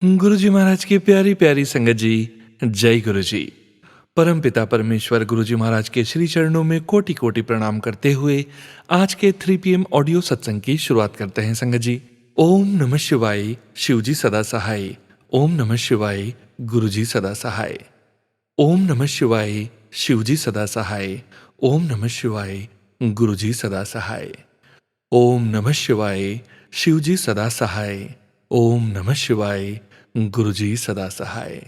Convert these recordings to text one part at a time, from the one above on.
गुरु जी महाराज की प्यारी प्यारी संगत जी, जय गुरु जी। परम पिता परमेश्वर गुरु जी महाराज के श्री चरणों में कोटि कोटि प्रणाम करते हुए आज के 3 PM ऑडियो सत्संग की शुरुआत करते हैं संगत जी। ओम नमः शिवाय, शिव जी सदा सहाय। ओम नमः शिवाय, गुरु जी सदा सहाय। ओम नमः शिवाय, शिव जी सदा सहाय। ओम नमः शिवाय, गुरु जी सदा सहाय। ओम नमः शिवाय, शिव जी सदा सहाय। ओम नमः शिवाय, गुरु जी सदा सहाय।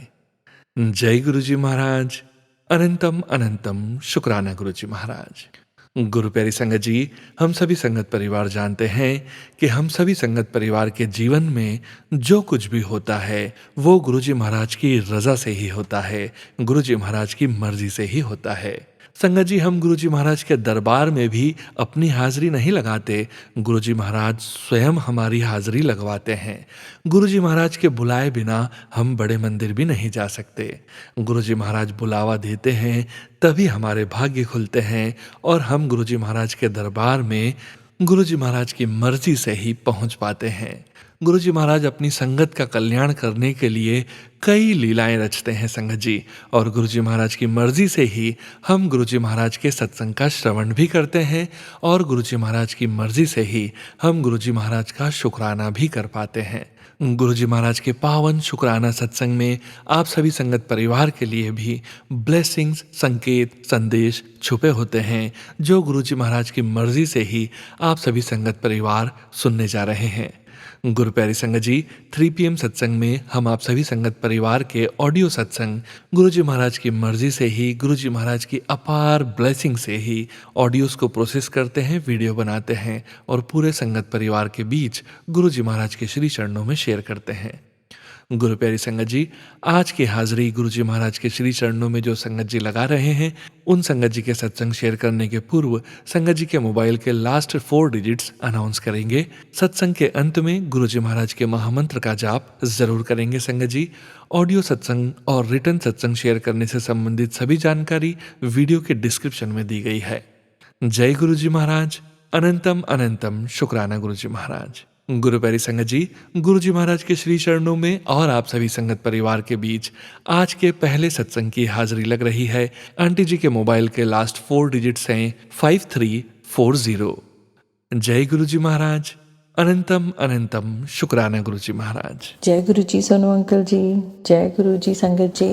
जय गुरु जी महाराज। अनंतम अनंतम शुक्राना गुरु जी महाराज। गुरु प्यारी संगत जी, हम सभी संगत परिवार जानते हैं कि हम सभी संगत परिवार के जीवन में जो कुछ भी होता है वो गुरु जी महाराज की रजा से ही होता है, गुरु जी महाराज की मर्जी से ही होता है। संगत जी, हम गुरु जी महाराज के दरबार में भी अपनी हाजिरी नहीं लगाते, गुरु जी महाराज स्वयं हमारी हाजिरी लगवाते हैं। गुरु जी महाराज के बुलाए बिना हम बड़े मंदिर भी नहीं जा सकते। गुरु जी महाराज बुलावा देते हैं तभी हमारे भाग्य खुलते हैं और हम गुरु जी महाराज के दरबार में गुरु जी महाराज की मर्जी से ही पहुंच पाते हैं। गुरु जी महाराज अपनी संगत का कल्याण करने के लिए कई लीलाएं रचते हैं संगत जी, और गुरु जी महाराज की मर्जी से ही हम गुरु जी महाराज के सत्संग का श्रवण भी करते हैं और गुरु जी महाराज की मर्जी से ही हम गुरु जी महाराज का शुक्राना भी कर पाते हैं। गुरु जी महाराज के पावन शुक्राना सत्संग में आप सभी संगत परिवार के लिए भी ब्लेसिंग्स, संकेत, संदेश छुपे होते हैं जो गुरु जी महाराज की मर्जी से ही आप सभी संगत परिवार सुनने जा रहे हैं। गुरु प्यारी संगत जी, 3 PM सत्संग में हम आप सभी संगत परिवार के ऑडियो सत्संग गुरु जी महाराज की मर्जी से ही, गुरु जी महाराज की अपार ब्लेसिंग से ही ऑडियोज को प्रोसेस करते हैं, वीडियो बनाते हैं और पूरे संगत परिवार के बीच गुरु जी महाराज के श्री चरणों में शेयर करते हैं। गुरु प्यारी संगत जी, आज की हाजिरी गुरु जी महाराज के श्री चरणों में जो संगत जी लगा रहे हैं, उन संगत जी के सत्संग शेयर करने के पूर्व संगत जी के मोबाइल के लास्ट 4 डिजिट्स अनाउंस करेंगे। सत्संग के अंत में गुरु जी महाराज के महामंत्र का जाप जरूर करेंगे संगत जी। ऑडियो सत्संग और रिटर्न सत्संग शेयर करने से संबंधित सभी जानकारी वीडियो के डिस्क्रिप्शन में दी गई है। जय गुरु जी महाराज। अनंतम अनंतम शुक्राना गुरु जी महाराज। गुरु प्यारी संगत जी, गुरु जी महाराज के श्री चरणों में और आप सभी संगत परिवार के बीच आज के पहले सत्संग की हाजिरी लग रही है। आंटी जी के मोबाइल के लास्ट 4 डिजिट्स हैं 5340। जय गुरु जी महाराज। अनंतम अनंतम शुक्राना गुरु जी महाराज। जय गुरु जी सोनू अंकल जी, जय गुरु जी संगत जी।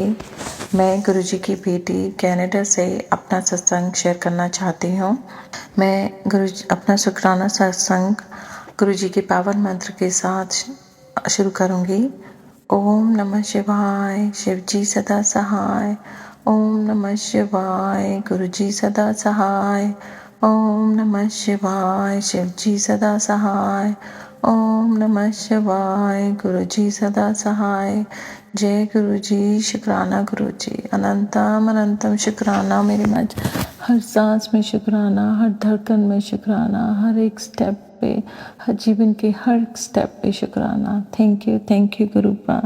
मैं गुरु जी की बेटी कनाडा से अपना सत्संग शेयर करना चाहती हूँ। मैं गुरु जी अपना शुक्राना सत्संग गुरु जी के पावन मंत्र के साथ शुरू करूँगी। ओम नमः शिवाय, शिव जी सदा सहाय। ओम नमः शिवाय, गुरु जी सदा सहाय। ओम नमः शिवाय, शिव जी सदा सहाय। ओम नमः शिवाय, गुरु जी सदा सहाय। जय गुरु जी, शुक्राना गुरु जी। अनंतम अनंतम शुक्राना मेरे मज, हर सांस में शुक्राना, हर धड़कन में शुक्राना, हर एक स्टेप पे, हर जीवन के हर स्टेप पे शुक्राना। Thank you गुरुपा।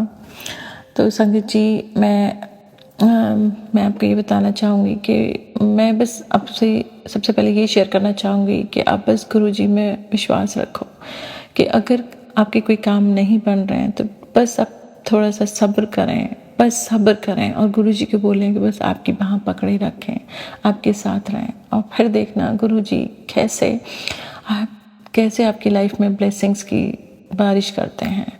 तो संगत जी, मैं आपको ये बताना चाहूँगी कि मैं बस आपसे सबसे पहले ये शेयर करना चाहूँगी कि आप बस गुरु जी में विश्वास रखो कि अगर आपके कोई काम नहीं बन रहे हैं तो बस आप थोड़ा सा सब्र करें और गुरु जी को बोलें कि बस आपकी बाँह पकड़े रखें, आपके साथ रहें और फिर देखना गुरु जी कैसे आपकी लाइफ में ब्लेसिंग्स की बारिश करते हैं।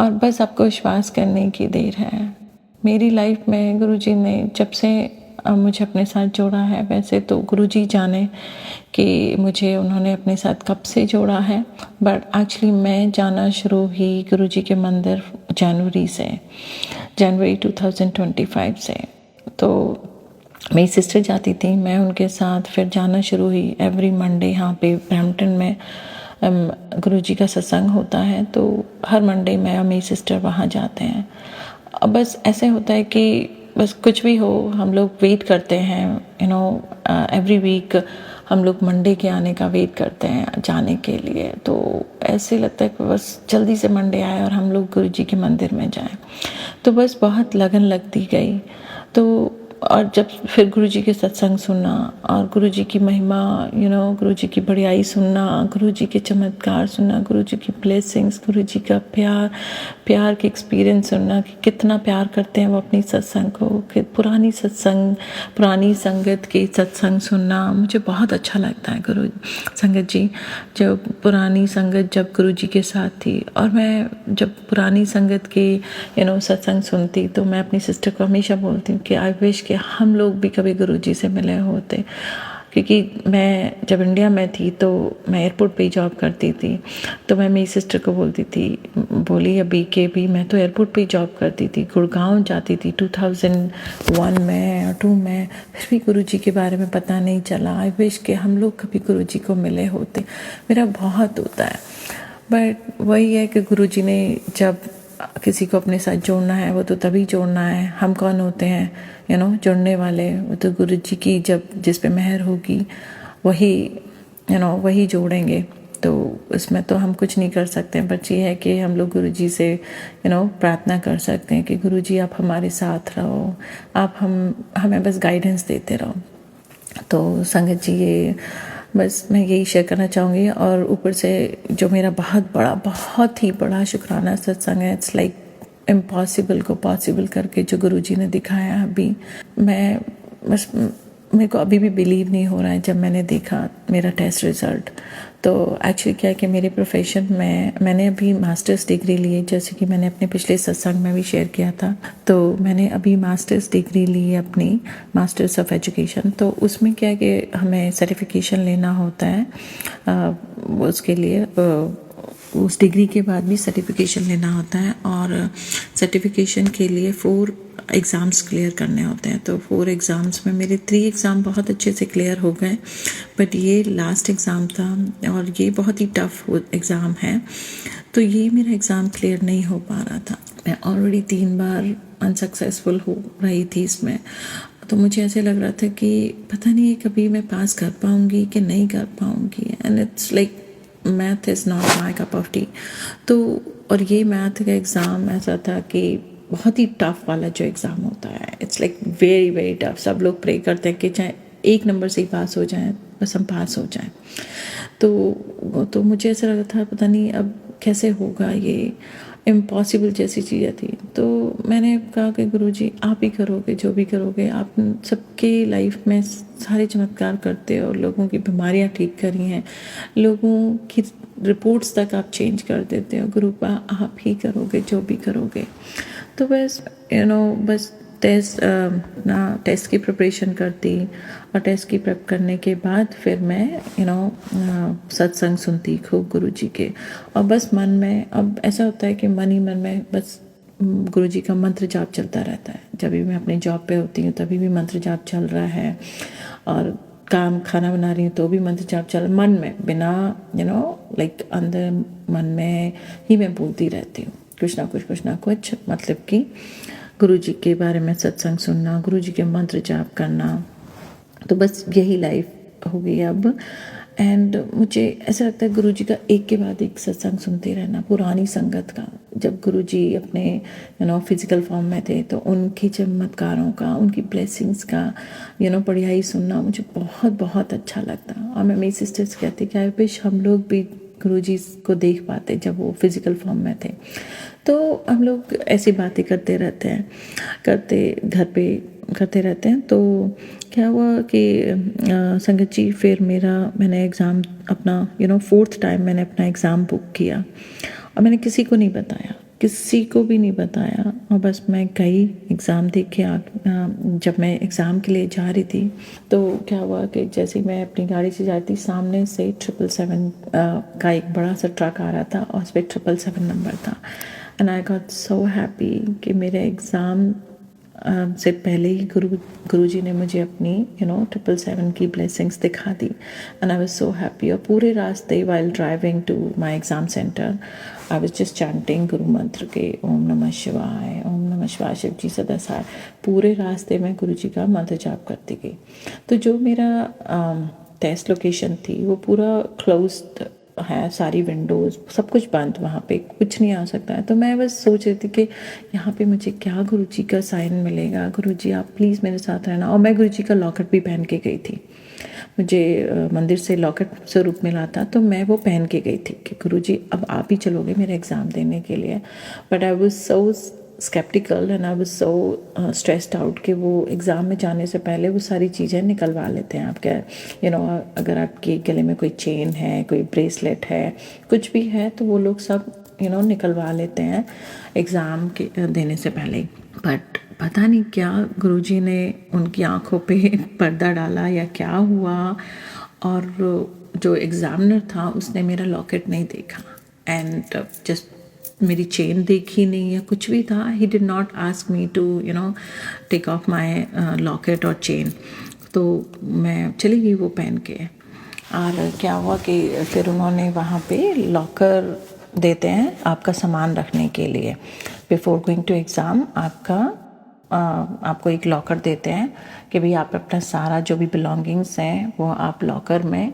और बस आपको विश्वास करने की देर है। मेरी लाइफ में गुरु जी ने जब से मुझे अपने साथ जोड़ा है, वैसे तो गुरु जी जाने कि मुझे उन्होंने अपने साथ कब से जोड़ा है, बट एक्चुअली मैं जाना शुरू ही गुरु जी के मंदिर जनवरी 2025 से। तो मेरी सिस्टर जाती थी, मैं उनके साथ फिर जाना शुरू हुई। एवरी मंडे यहाँ पे ब्रैम्पटन में गुरु जी का सत्संग होता है, तो हर मंडे मैं और मेरी सिस्टर वहाँ जाते हैं। अब बस ऐसे होता है कि बस कुछ भी हो, हम लोग वेट करते हैं, एवरी वीक हम लोग मंडे के आने का वेट करते हैं जाने के लिए। तो ऐसे लगता है कि बस जल्दी से मंडे आए और हम लोग गुरु जी के मंदिर में जाएं। तो बस बहुत लगन लगती गई। तो और जब फिर गुरु जी के सत्संग सुनना और गुरु जी की महिमा गुरु जी की बड़ाई सुनना, गुरु जी के चमत्कार सुनना, गुरु जी की ब्लेसिंग्स, गुरु जी का प्यार के एक्सपीरियंस सुनना कि कितना प्यार करते हैं वो अपनी सत्संग को, कि पुरानी संगत के सत्संग सुनना मुझे बहुत अच्छा लगता है। गुरु संगत जी, जो पुरानी संगत जब गुरु जी के साथ थी, और मैं जब पुरानी संगत के सत्संग सुनती तो मैं अपनी सिस्टर को हमेशा बोलती हूँ कि आई विश कि हम लोग भी कभी गुरु जी से मिले होते, क्योंकि मैं जब इंडिया में थी तो मैं एयरपोर्ट पे ही जॉब करती थी। तो मैं मेरी सिस्टर को बोली अभी के भी मैं तो एयरपोर्ट पे ही जॉब करती थी, गुड़गांव जाती थी 2001 में और 2 में, फिर भी गुरु जी के बारे में पता नहीं चला। आई विश कि हम लोग कभी गुरु जी को मिले होते, मेरा बहुत होता है। बट वही है कि गुरु जी ने जब किसी को अपने साथ जोड़ना है वो तो तभी जोड़ना है। हम कौन होते हैं जोड़ने वाले? वो तो गुरु जी की जब जिस पे मेहर होगी वही जोड़ेंगे। तो इसमें तो हम कुछ नहीं कर सकते, बट ये है कि हम लोग गुरु जी से प्रार्थना कर सकते हैं कि गुरु जी आप हमारे साथ रहो, आप हमें बस गाइडेंस देते रहो। तो संगत जी, ये बस मैं यही शेयर करना चाहूँगी। और ऊपर से जो मेरा बहुत ही बड़ा शुक्राना सत्संग है, इट्स लाइक इम्पॉसिबल को पॉसिबल करके जो गुरुजी ने दिखाया अभी, मेरे को अभी भी बिलीव नहीं हो रहा है जब मैंने देखा मेरा टेस्ट रिज़ल्ट। तो एक्चुअली क्या है कि मेरे प्रोफेशन में मैंने अभी मास्टर्स डिग्री ली है, जैसे कि मैंने अपने पिछले सत्संग में भी शेयर किया था। तो मैंने अभी मास्टर्स डिग्री ली है, अपनी मास्टर्स ऑफ एजुकेशन। तो उसमें क्या है कि हमें सर्टिफिकेशन लेना होता है, उसके लिए उस डिग्री के बाद भी सर्टिफिकेशन लेना होता है, और सर्टिफिकेशन के लिए 4 एग्ज़ाम्स क्लियर करने होते हैं। तो 4 एग्ज़ाम्स में मेरे 3 एग्ज़ाम बहुत अच्छे से क्लियर हो गए, बट ये लास्ट एग्ज़ाम था और ये बहुत ही टफ एग्ज़ाम है। तो ये मेरा एग्ज़ाम क्लियर नहीं हो पा रहा था। मैं ऑलरेडी 3 बार अनसक्सेसफुल हो रही थी इसमें। तो मुझे ऐसे लग रहा था कि पता नहीं कभी मैं पास कर पाऊँगी कि नहीं कर पाऊँगी, and it's like math is not my cup of T. तो और ये मैथ का एग्ज़ाम ऐसा था कि बहुत ही टफ वाला जो एग्ज़ाम होता है, it's like very very tough. सब लोग प्रे करते हैं कि चाहे 1 नंबर से ही पास हो जाएं, बस हम पास हो जाएं। तो मुझे ऐसा लगा था पता नहीं अब कैसे होगा, ये इम्पॉसिबल जैसी चीज़ें थी। तो मैंने कहा कि गुरुजी आप ही करोगे, जो भी करोगे, आप सबके लाइफ में सारे चमत्कार करते हो, लोगों की बीमारियां ठीक करी हैं, लोगों की रिपोर्ट्स तक आप चेंज कर देते हो, गुरु आप ही करोगे जो भी करोगे। तो बस बस टेस्ट की प्रिपरेशन करती, और टेस्ट की प्रेप करने के बाद फिर मैं सत्संग सुनती खूब गुरु जी के। और बस मन में अब ऐसा होता है कि मन ही मन में बस गुरु जी का मंत्र जाप चलता रहता है। जब भी मैं अपनी जॉब पे होती हूँ तभी भी मंत्र जाप चल रहा है, और खाना बना रही हूँ तो भी मंत्र जाप चल मन में, बिना लाइक अंदर मन में ही मैं बोलती रहती हूँ कुछ ना कुछ, मतलब कि गुरु जी के बारे में सत्संग सुनना, गुरु जी के मंत्र जाप करना। तो बस यही लाइफ हो गई अब। एंड मुझे ऐसा लगता है गुरु जी का एक के बाद एक सत्संग सुनते रहना, पुरानी संगत का। जब गुरु जी अपने फिजिकल फॉर्म में थे तो उनके चमत्कारों का, उनकी ब्लेसिंग्स का बढ़ियाई सुनना मुझे बहुत बहुत अच्छा लगता। और मैं मेरी सिस्टर्स कहती कि आई विश हम लोग भी गुरु जी को देख पाते जब वो फिजिकल फॉर्म में थे। तो हम लोग ऐसी बातें करते रहते हैं, घर पे करते रहते हैं। तो क्या हुआ कि संगत जी फिर मैंने एग्ज़ाम अपना 4th टाइम मैंने अपना एग्ज़ाम बुक किया, और मैंने किसी को भी नहीं बताया। और बस मैं गई एग्ज़ाम देख के जब मैं एग्ज़ाम के लिए जा रही थी तो क्या हुआ कि जैसे मैं अपनी गाड़ी से जा रही थी, सामने से 777 का एक बड़ा सा ट्रक आ रहा था और उस पर 777 नंबर था। And I got so happy कि मेरे एग्ज़ाम से पहले ही गुरु जी ने मुझे अपनी 777 की ब्लेसिंग्स दिखा दी। And I was so happy. और पूरे रास्ते while driving to my exam centre I was just chanting guru mantra के ओम नमः शिवाय, ओम नमः शिवाय, शिव जी सदा सार। पूरे रास्ते में गुरु जी का मंत्र जाप करती गई। तो जो मेरा टेस्ट लोकेशन थी वो पूरा क्लोज्ड है, सारी विंडोज़ सब कुछ बंद, वहाँ पे कुछ नहीं आ सकता है। तो मैं बस सोच रही थी कि यहाँ पे मुझे क्या गुरुजी का साइन मिलेगा, गुरुजी आप प्लीज़ मेरे साथ रहना। और मैं गुरुजी का लॉकेट भी पहन के गई थी, मुझे मंदिर से लॉकेट स्वरूप मिला था, तो मैं वो पहन के गई थी कि गुरुजी अब आप ही चलोगे मेरे एग्ज़ाम देने के लिए। But I was so sceptical and I was so stressed out कि वो एग्ज़ाम में जाने से पहले वो सारी चीज़ें निकलवा लेते हैं आपके, अगर आपके गले में कोई चेन है, कोई ब्रेसलेट है, कुछ भी है, तो वो लोग सब निकलवा लेते हैं एग्ज़ाम के देने से पहले। बट पता नहीं क्या गुरुजी ने उनकी आंखों पे पर्दा डाला या क्या हुआ, और जो एग्ज़ामिनर था उसने मेरा लॉकेट नहीं देखा एंड जस्ट मेरी चेन देखी नहीं या कुछ भी था। He did not ask me to take off my locket और चेन। तो मैं चली गई वो पहन के। और क्या हुआ कि फिर उन्होंने वहाँ पे लॉकर देते हैं आपका सामान रखने के लिए। बिफोर गोइंग टू एग्ज़ाम आपको एक लॉकर देते हैं कि भाई आप अपना सारा जो भी बिलोंगिंग्स हैं वो आप लॉकर में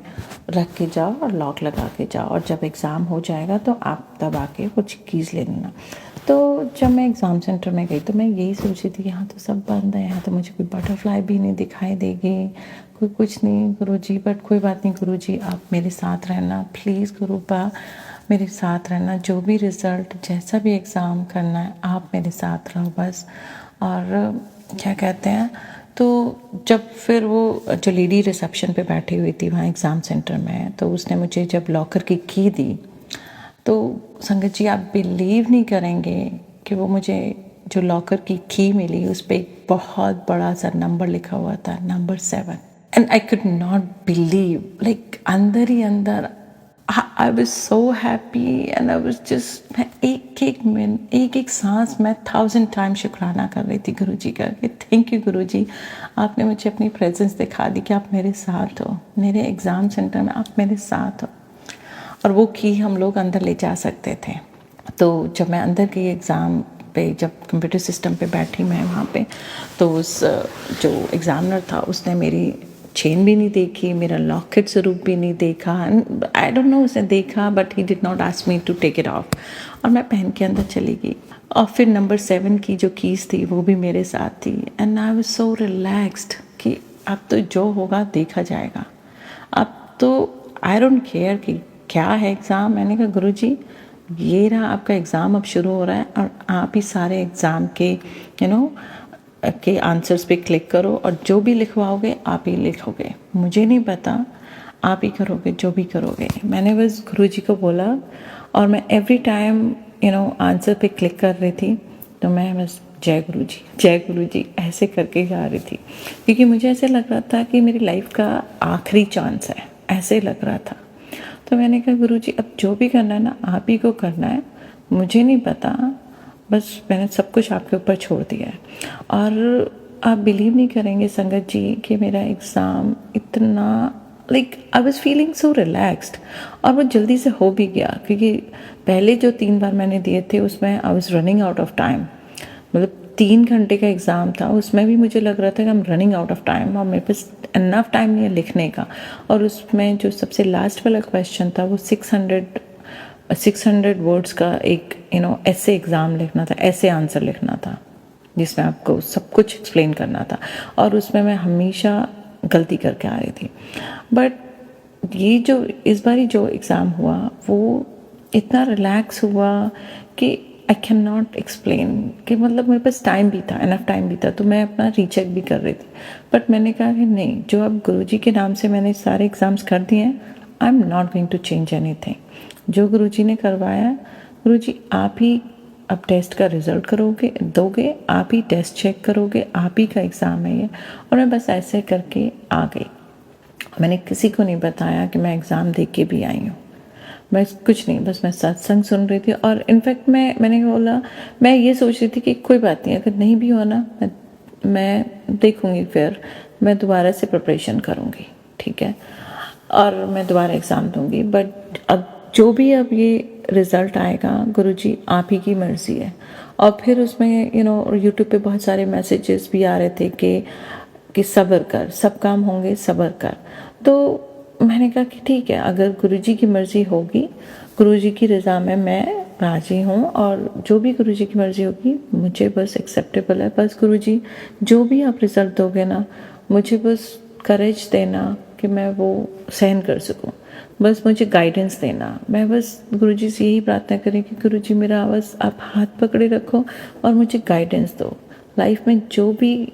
रख के जाओ और लॉक लगा के जाओ, और जब एग्ज़ाम हो जाएगा तो आप तब आके कुछ कीज़ ले लेना। तो जब मैं एग्ज़ाम सेंटर में गई तो मैं यही सोच रही थी, यहाँ तो सब बंद है, यहाँ तो मुझे कोई बटरफ्लाई भी नहीं दिखाई देगी, कोई कुछ नहीं गुरुजी। बट कोई बात नहीं गुरुजी, आप मेरे साथ रहना प्लीज़, गुरुपा मेरे साथ रहना, जो भी रिज़ल्ट जैसा भी एग्ज़ाम करना है आप मेरे साथ रहो बस। और क्या कहते हैं, तो जब फिर वो जो लेडी रिसेप्शन पे बैठी हुई थी वहाँ एग्ज़ाम सेंटर में, तो उसने मुझे जब लॉकर की की दी, तो संगत जी आप बिलीव नहीं करेंगे कि वो मुझे जो लॉकर की की मिली उस पर एक बहुत बड़ा सा नंबर लिखा हुआ था, number 7। And I could not believe, like अंदर ही अंदर आई was so happy and I was just, मैं एक एक सांस मैं 1000 टाइम शुक्राना कर रही थी गुरुजी का कि थैंक यू गुरुजी, आपने मुझे अपनी प्रेजेंस दिखा दी कि आप मेरे साथ हो, मेरे एग्ज़ाम सेंटर में आप मेरे साथ हो। और वो की हम लोग अंदर ले जा सकते थे। तो जब मैं अंदर गई एग्ज़ाम पे, जब कंप्यूटर सिस्टम पे बैठी मैं वहाँ पे, तो उस जो एग्ज़ामिनर था उसने मेरी चेन भी नहीं देखी, मेरा लॉकेट स्वरूप भी नहीं देखा। आई डोंट नो उसने देखा, but he did not ask me to take it off. और मैं पहन के अंदर चली गई, और फिर नंबर 7 की जो कीज़ थी वो भी मेरे साथ थी। And I was so relaxed कि अब तो जो होगा देखा जाएगा, अब तो आई डोंट केयर कि क्या है एग्ज़ाम। मैंने कहा गुरुजी ये रहा आपका एग्ज़ाम, अब शुरू हो रहा है, और आप ही सारे एग्ज़ाम के के आंसर्स पे क्लिक करो, और जो भी लिखवाओगे आप ही लिखोगे, मुझे नहीं पता, आप ही करोगे जो भी करोगे। मैंने बस गुरुजी को बोला, और मैं एवरी टाइम आंसर पे क्लिक कर रही थी, तो मैं बस जय गुरुजी ऐसे करके जा रही थी, क्योंकि मुझे ऐसे लग रहा था कि मेरी लाइफ का आखिरी चांस है, ऐसे लग रहा था। तो मैंने कहा गुरुजी अब जो भी करना है ना आप ही को करना है, मुझे नहीं पता, बस मैंने सब कुछ आपके ऊपर छोड़ दिया है। और आप बिलीव नहीं करेंगे संगत जी कि मेरा एग्ज़ाम इतना, like I was feeling so relaxed, और वो जल्दी से हो भी गया, क्योंकि पहले जो 3 बार मैंने दिए थे उसमें I was running out of time. मतलब 3 घंटे का एग्ज़ाम था, उसमें भी मुझे लग रहा था कि I'm running out of time, और मेरे पास इनफ टाइम नहीं है लिखने का। और उसमें जो सबसे लास्ट वाला क्वेश्चन था वो 600 वर्ड्स का एक ऐसे एग्ज़ाम लिखना था, ऐसे आंसर लिखना था, जिसमें आपको सब कुछ एक्सप्लेन करना था, और उसमें मैं हमेशा गलती करके आ रही थी। बट ये जो इस बारी जो एग्ज़ाम हुआ वो इतना रिलैक्स हुआ कि आई कैन नॉट एक्सप्लेन, कि मतलब मेरे पास टाइम भी था, इनफ टाइम भी था, तो मैं अपना रीचेक भी कर रही थी। बट मैंने कहा कि नहीं, जो अब गुरुजी के नाम से मैंने सारे एग्ज़ाम्स कर दिए हैं, I am not going to change anything. जो गुरुजी ने करवाया, गुरुजी आप ही अब टेस्ट का रिज़ल्ट दोगे, आप ही टेस्ट चेक करोगे, आप ही का एग्ज़ाम है ये। और मैं बस ऐसे करके आ गई। मैंने किसी को नहीं बताया कि मैं एग्ज़ाम दे के भी आई हूँ, मैं कुछ नहीं, बस मैं सत्संग सुन रही थी। और इनफैक्ट मैंने बोला, मैं ये सोच रही थी कि कोई बात नहीं, अगर नहीं भी हुआ ना मैं देखूँगी, फिर मैं दोबारा से प्रिपरेशन करूँगी, ठीक है, और मैं दोबारा एग्ज़ाम दूँगी। बट अब जो भी अब ये रिज़ल्ट आएगा गुरुजी आप ही की मर्ज़ी है। और फिर उसमें यूट्यूब पे बहुत सारे मैसेजेस भी आ रहे थे कि सब्र कर, सब काम होंगे, सब्र कर। तो मैंने कहा कि ठीक है, अगर गुरुजी की मर्ज़ी होगी, गुरुजी की रज़ा में मैं राज़ी हूँ और जो भी गुरुजी की मर्ज़ी होगी मुझे बस एक्सेप्टेबल है। बस गुरुजी जो भी आप रिज़ल्ट दोगे ना, मुझे बस करेज देना कि मैं वो सहन कर सकूँ। बस मुझे गाइडेंस देना। मैं बस गुरुजी से यही प्रार्थना करी कि गुरुजी मेरा बस आप हाथ पकड़े रखो और मुझे गाइडेंस दो। लाइफ में जो भी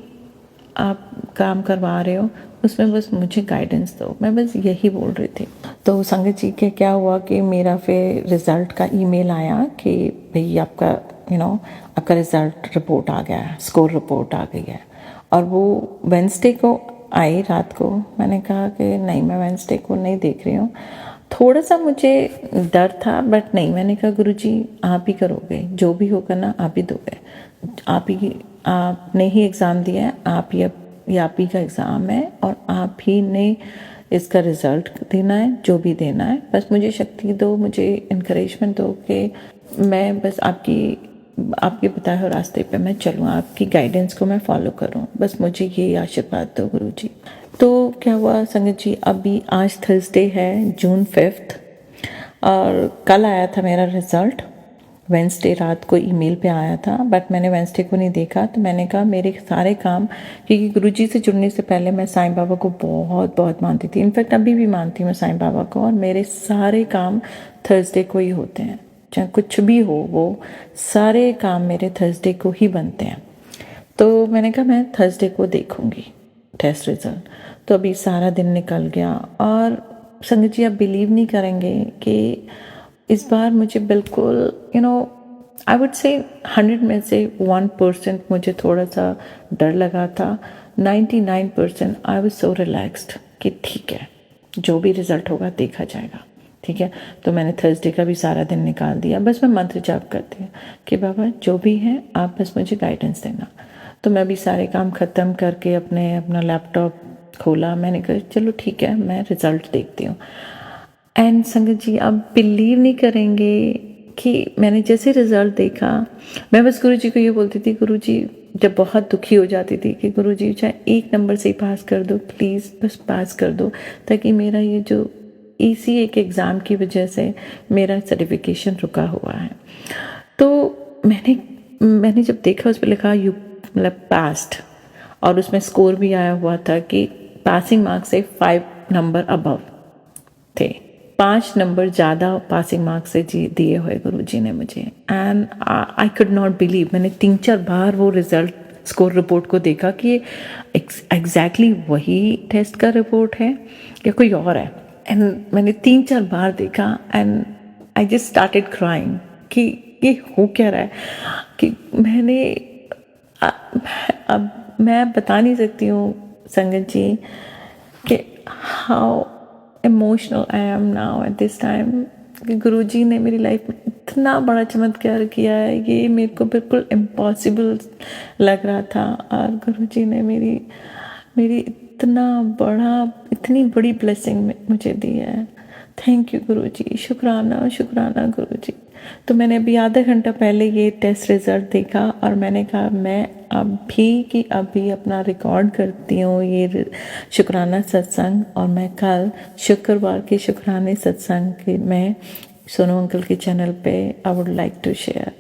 आप काम करवा रहे हो उसमें बस मुझे गाइडेंस दो। मैं बस यही बोल रही थी। तो संगत जी के क्या हुआ कि मेरा फिर रिज़ल्ट का ईमेल आया कि भाई आपका आपका रिज़ल्ट रिपोर्ट आ गया है, स्कोर रिपोर्ट आ गई है। और वो वेडनेसडे को आई रात को। मैंने कहा कि नहीं, मैं वेडनेसडे को नहीं देख रही हूँ। थोड़ा सा मुझे डर था बट नहीं, मैंने कहा गुरुजी आप ही करोगे, जो भी होगा ना आप ही दोगे। आपने ही एग्ज़ाम दिया है, आप ही का एग्ज़ाम है और आप ही ने इसका रिज़ल्ट देना है, जो भी देना है। बस मुझे शक्ति दो, मुझे इनकरेजमेंट दो कि मैं बस आपके बताए हुए रास्ते पे मैं चलूँ, आपकी गाइडेंस को मैं फॉलो करूँ। बस मुझे ये आशीर्वाद दो गुरुजी। तो क्या हुआ संगत जी, अभी आज थर्सडे है, जून 5 और कल आया था मेरा रिज़ल्ट। वेडनेसडे रात को ईमेल पे आया था बट मैंने वेडनेसडे को नहीं देखा। तो मैंने कहा मेरे सारे काम, क्योंकि गुरुजी से जुड़ने से पहले मैं साईं बाबा को बहुत बहुत मानती थी। इनफैक्ट अभी भी मानती हूँ साईं बाबा को, और मेरे सारे काम थर्सडे को ही होते हैं। चाहे कुछ भी हो, वो सारे काम मेरे थर्सडे को ही बनते हैं। तो मैंने कहा मैं थर्सडे को देखूँगी टेस्ट रिज़ल्ट। तो अभी सारा दिन निकल गया और संगत जी आप बिलीव नहीं करेंगे कि इस बार मुझे बिल्कुल आई वुड से 100 में से 1% मुझे थोड़ा सा डर लगा था। 99% आई वाज सो रिलैक्स्ड कि ठीक है, जो भी रिज़ल्ट होगा देखा जाएगा। ठीक है, तो मैंने थर्सडे का भी सारा दिन निकाल दिया। बस मैं मंत्र जाप करती हूँ कि बाबा जो भी है आप बस मुझे गाइडेंस देना। तो मैं भी सारे काम ख़त्म करके अपना लैपटॉप खोला। मैंने कहा चलो ठीक है, मैं रिज़ल्ट देखती हूँ। एंड संगत जी आप बिलीव नहीं करेंगे कि मैंने जैसे रिज़ल्ट देखा, मैं बस गुरुजी को ये बोलती थी, गुरुजी जब बहुत दुखी हो जाती थी कि गुरुजी चाहे 1 नंबर से ही पास कर दो, प्लीज़ बस पास कर दो, ताकि मेरा ये जो इसी एक एग्ज़ाम की वजह से मेरा सर्टिफिकेशन रुका हुआ है। तो मैंने जब देखा उस पर लिखा यू मतलब पास्ड, और उसमें स्कोर भी आया हुआ था कि पासिंग मार्क्स से 5 नंबर अबव थे, 5 नंबर ज़्यादा पासिंग मार्क्स से दिए हुए गुरुजी ने मुझे। And I could not believe. मैंने 3-4 बार वो रिज़ल्ट स्कोर रिपोर्ट को देखा कि एग्जैक्टली वही टेस्ट का रिपोर्ट है या कोई और है। एंड मैंने 3-4 बार देखा and I just started crying कि ये हो क्या रहा है कि अब मैं बता नहीं सकती हूँ संगत जी कि how emotional I am now at this time कि गुरुजी ने मेरी लाइफ में इतना बड़ा चमत्कार किया है। ये मेरे को बिल्कुल इम्पॉसिबल लग रहा था और गुरुजी ने मेरी इतनी बड़ी ब्लेसिंग मुझे दी है। थैंक यू गुरुजी, शुक्राना शुक्राना गुरुजी। तो मैंने अभी आधा घंटा पहले ये टेस्ट रिज़ल्ट देखा और मैंने कहा मैं अभी अपना रिकॉर्ड करती हूँ ये शुक्राना सत्संग, और मैं कल शुक्रवार के शुक्राने सत्संग के मैं सोनू अंकल के चैनल पे I would like to share.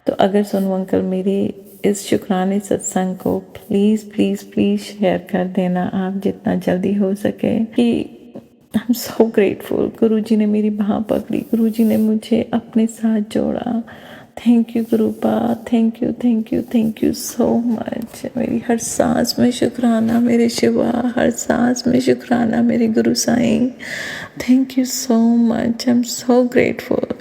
तो अगर सोनू अंकल मेरी इस शुक्राने सत्संग को प्लीज़ प्लीज़ प्लीज़ शेयर कर देना आप जितना जल्दी हो सके कि आई एम सो ग्रेटफुल। गुरुजी ने मेरी बाँह पकड़ी, गुरुजी ने मुझे अपने साथ जोड़ा। Thank you गुरुपा, thank you so much. मेरी हर सांस में शुक्राना मेरे शिवा, हर सांस में शुक्राना मेरे Guru Sai. Thank you so much, I am so grateful.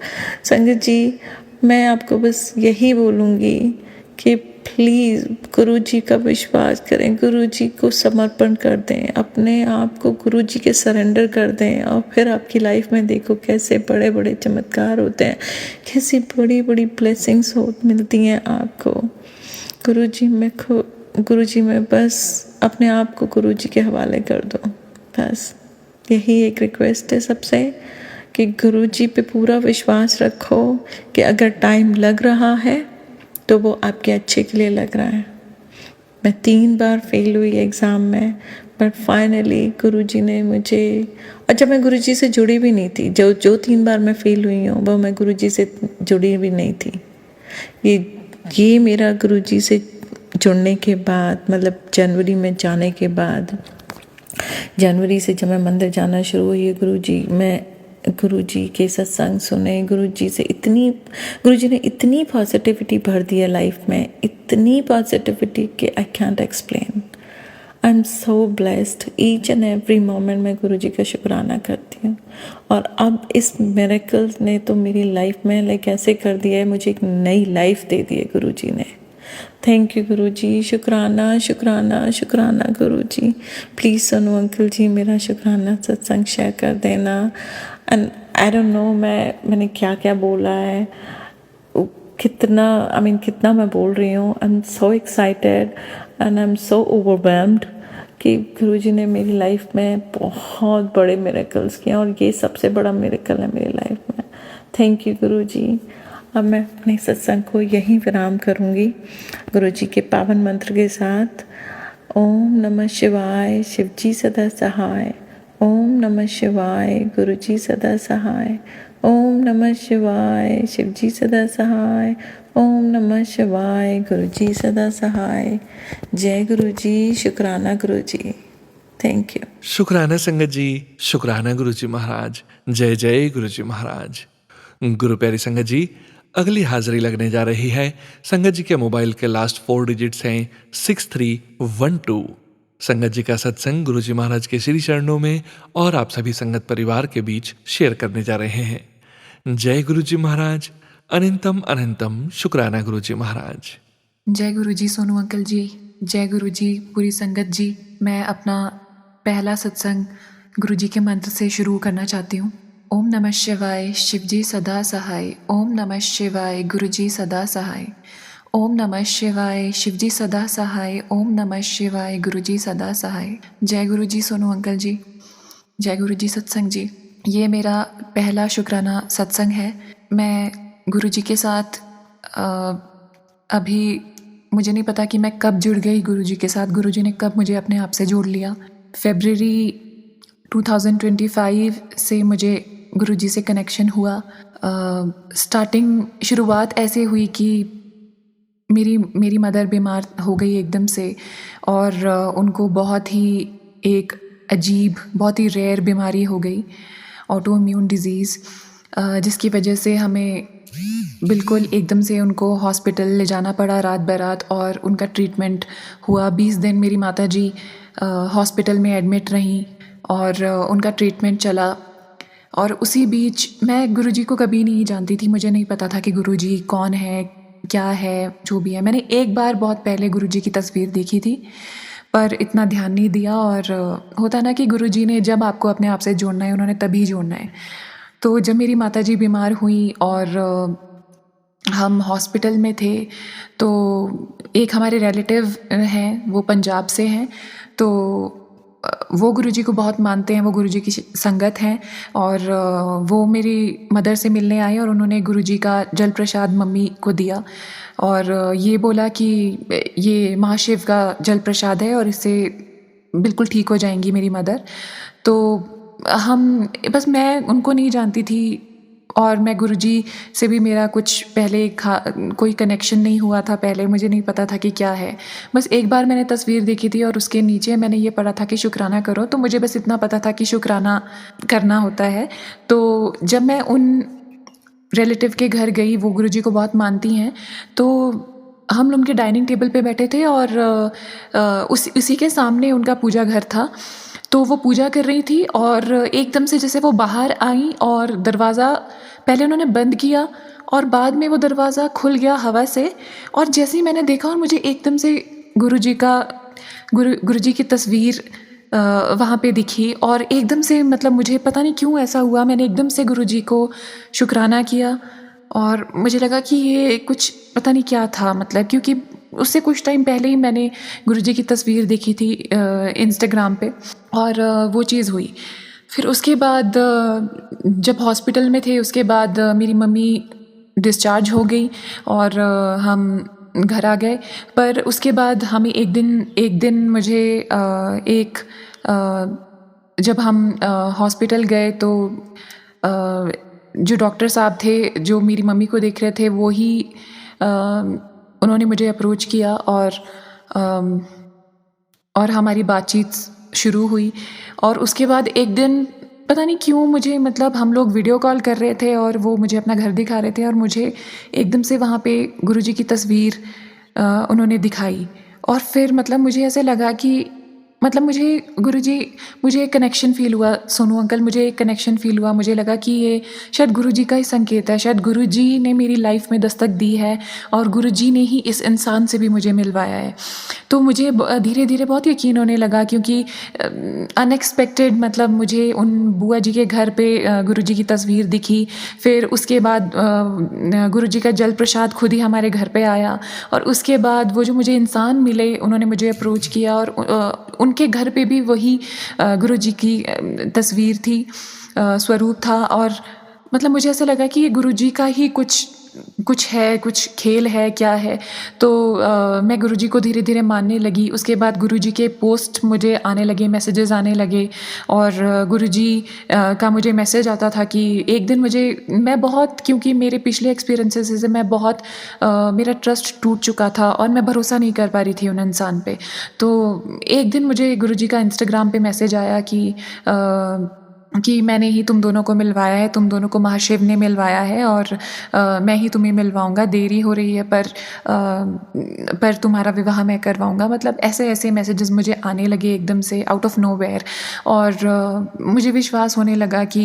संगत जी मैं आपको बस यही बोलूँगी कि प्लीज़ गुरुजी का विश्वास करें, गुरुजी को समर्पण कर दें, अपने आप को गुरुजी के सरेंडर कर दें और फिर आपकी लाइफ में देखो कैसे बड़े बड़े चमत्कार होते हैं, कैसी बड़ी बड़ी ब्लेसिंग्स मिलती हैं आपको। गुरुजी में बस अपने आप को गुरुजी के हवाले कर दो। बस यही एक रिक्वेस्ट है सबसे कि गुरुजी पे पूरा विश्वास रखो कि अगर टाइम लग रहा है तो वो आपके अच्छे के लिए लग रहा है। मैं 3 बार फेल हुई एग्ज़ाम में बट फाइनली गुरुजी ने मुझे, और जब मैं गुरुजी से जुड़ी भी नहीं थी, जो 3 बार मैं फेल हुई हूँ वो मैं गुरुजी से जुड़ी भी नहीं थी। ये मेरा गुरुजी से जुड़ने के बाद, मतलब जनवरी में जाने के बाद, जनवरी से जब मैं मंदिर जाना शुरू हुई, गुरुजी के सत्संग सुने, गुरुजी ने इतनी पॉजिटिविटी भर दी है लाइफ में, इतनी पॉजिटिविटी कि I can't explain. I am so blessed, each and every moment मैं गुरुजी का शुक्राना करती हूँ। और अब इस मिरेकल ने तो मेरी लाइफ में लाइक ऐसे कर दिया है, मुझे एक नई लाइफ दे दी है गुरुजी ने। थैंक यू गुरुजी, शुक्राना शुक्राना शुक्राना गुरुजी। प्लीज़ सोनू अंकल जी मेरा शुक्राना सत्संग शेयर कर देना। एंड आई डोंट नो मैंने क्या क्या बोला है, कितना मैं बोल रही हूँ। आई am so excited and I am so overwhelmed कि गुरुजी ने मेरी लाइफ में बहुत बड़े मिरेकल्स किए, और ये सबसे बड़ा मिरेकल है मेरी लाइफ में। थैंक यू गुरुजी। अब मैं अपने सत्संग को यहीं विराम करूँगी गुरुजी के पावन मंत्र के साथ। ओम नमः शिवाय, शिवजी सदा सहाय। ओम नमः शिवाय, गुरुजी सदा सहाय। ओम नमः शिवाय, शिवजी सदा सहाय। ओम नमः शिवाय, गुरुजी सदा सहाय। जय गुरुजी, शुक्राना गुरुजी। Thank you. शुक्राना संगत जी, शुक्राना गुरुजी महाराज। जय जय गुरुजी महाराज। गुरु प्यारी संगत जी, अगली हाजिरी लगने जा रही है। संगत जी के मोबाइल के लास्ट 4 डिजिट्स हैं 6312। संगत जी का सत्संग गुरुजी महाराज के श्री चरणों में और आप सभी संगत परिवार के बीच शेयर करने जा रहे हैं। जय गुरुजी महाराज। अनंतम अनंतम शुक्राना गुरुजी महाराज। जय गुरुजी सोनू अंकल जी, जय गुरुजी पूरी संगत जी। मैं अपना पहला सत्संग गुरुजी के मंत्र से शुरू करना चाहती हूँ। ओम नमः शिवाय, शिवजी सदा सहाय। ओम नमः शिवाय, गुरुजी सदा सहाय। ओम नमः शिवाय, शिवजी सदा सहाय। ओम नमः शिवाय, गुरुजी सदा सहाय। जय गुरुजी सोनू अंकल जी, जय गुरुजी सत्संग जी। ये मेरा पहला शुक्राना सत्संग है। मैं गुरुजी के साथ अभी मुझे नहीं पता कि मैं कब जुड़ गई गुरुजी के साथ, गुरुजी ने कब मुझे अपने आप से जोड़ लिया। फरवरी 2025 से मुझे गुरुजी से कनेक्शन हुआ। शुरुआत ऐसे हुई कि मेरी मदर बीमार हो गई एकदम से, और उनको बहुत ही एक अजीब, बहुत ही रेयर बीमारी हो गई, ऑटो इम्यून डिज़ीज़, जिसकी वजह से हमें बिल्कुल एकदम से उनको हॉस्पिटल ले जाना पड़ा रात बरात, और उनका ट्रीटमेंट हुआ। 20 दिन मेरी माताजी हॉस्पिटल में एडमिट रहीं और उनका ट्रीटमेंट चला। और उसी बीच मैं गुरुजी को कभी नहीं जानती थी, मुझे नहीं पता था कि गुरुजी कौन है, क्या है, जो भी है। मैंने एक बार बहुत पहले गुरुजी की तस्वीर देखी थी, पर इतना ध्यान नहीं दिया। और होता ना कि गुरुजी ने जब आपको अपने आप से जोड़ना है, उन्होंने तभी जोड़ना है। तो जब मेरी माताजी बीमार हुई और हम हॉस्पिटल में थे, तो एक हमारे रिलेटिव हैं, वो पंजाब से हैं, तो वो गुरुजी को बहुत मानते हैं, वो गुरुजी की संगत हैं। और वो मेरी मदर से मिलने आए और उन्होंने गुरुजी का जल प्रसाद मम्मी को दिया, और ये बोला कि ये महाशिव का जल प्रसाद है और इससे बिल्कुल ठीक हो जाएंगी मेरी मदर। तो मैं उनको नहीं जानती थी, और मैं गुरुजी से भी मेरा कुछ पहले कोई कनेक्शन नहीं हुआ था पहले, मुझे नहीं पता था कि क्या है। बस एक बार मैंने तस्वीर देखी थी और उसके नीचे मैंने ये पढ़ा था कि शुक्राना करो, तो मुझे बस इतना पता था कि शुक्राना करना होता है। तो जब मैं उन रिलेटिव के घर गई, वो गुरुजी को बहुत मानती हैं, तो हम उनके डाइनिंग टेबल पे बैठे थे और उसी के सामने उनका पूजा घर था। तो वो पूजा कर रही थी और एकदम से जैसे वो बाहर आई और दरवाज़ा पहले उन्होंने बंद किया और बाद में वो दरवाज़ा खुल गया हवा से, और जैसे ही मैंने देखा और मुझे एकदम से गुरुजी की तस्वीर वहाँ पे दिखी, और एकदम से मतलब मुझे पता नहीं क्यों ऐसा हुआ, मैंने एकदम से गुरुजी को शुक्राना किया। और मुझे लगा कि ये कुछ पता नहीं क्या था, मतलब क्योंकि उससे कुछ टाइम पहले ही मैंने गुरुजी की तस्वीर देखी थी इंस्टाग्राम पे, और वो चीज़ हुई। फिर उसके बाद जब हॉस्पिटल में थे, उसके बाद मेरी मम्मी डिस्चार्ज हो गई और हम घर आ गए। पर उसके बाद हमें एक दिन मुझे एक जब हम हॉस्पिटल गए तो जो डॉक्टर साहब थे जो मेरी मम्मी को देख रहे थे वो ही उन्होंने मुझे अप्रोच किया और हमारी बातचीत शुरू हुई। और उसके बाद एक दिन पता नहीं क्यों मुझे मतलब हम लोग वीडियो कॉल कर रहे थे और वो मुझे अपना घर दिखा रहे थे और मुझे एकदम से वहाँ पे गुरुजी की तस्वीर उन्होंने दिखाई। और फिर मतलब मुझे ऐसे लगा कि मतलब मुझे एक कनेक्शन फ़ील हुआ। सोनू अंकल, मुझे एक कनेक्शन फ़ील हुआ। मुझे लगा कि ये शायद गुरुजी का ही संकेत है, शायद गुरुजी ने मेरी लाइफ में दस्तक दी है और गुरुजी ने ही इस इंसान से भी मुझे मिलवाया है। तो मुझे धीरे धीरे बहुत यकीन होने लगा, क्योंकि अनएक्सपेक्टेड मतलब मुझे उन बुआ जी के घर पे गुरुजी की तस्वीर दिखी। फिर उसके बाद गुरुजी का जल प्रसाद खुद ही हमारे घर पे आया और उसके बाद वो जो मुझे इंसान मिले उन्होंने मुझे अप्रोच किया और उनके घर पे भी वही गुरुजी की तस्वीर थी, स्वरूप था। और मतलब मुझे ऐसा लगा कि ये गुरुजी का ही कुछ है, कुछ खेल है, क्या है। तो मैं गुरुजी को धीरे धीरे मानने लगी। उसके बाद गुरुजी के पोस्ट मुझे आने लगे, मैसेजेस आने लगे और गुरुजी का मुझे मैसेज आता था कि एक दिन मैं बहुत, क्योंकि मेरे पिछले एक्सपीरियंसेस से मैं बहुत मेरा ट्रस्ट टूट चुका था और मैं भरोसा नहीं कर पा रही थी उन इंसान पे। तो एक दिन मुझे गुरुजी का इंस्टाग्राम पे मैसेज आया कि मैंने ही तुम दोनों को मिलवाया है, तुम दोनों को महाशिव ने मिलवाया है और मैं ही तुम्हें मिलवाऊंगा, देरी हो रही है पर तुम्हारा विवाह मैं करवाऊंगा। मतलब ऐसे ऐसे मैसेजेस मुझे आने लगे एकदम से आउट ऑफ नोवेयर। और मुझे विश्वास होने लगा कि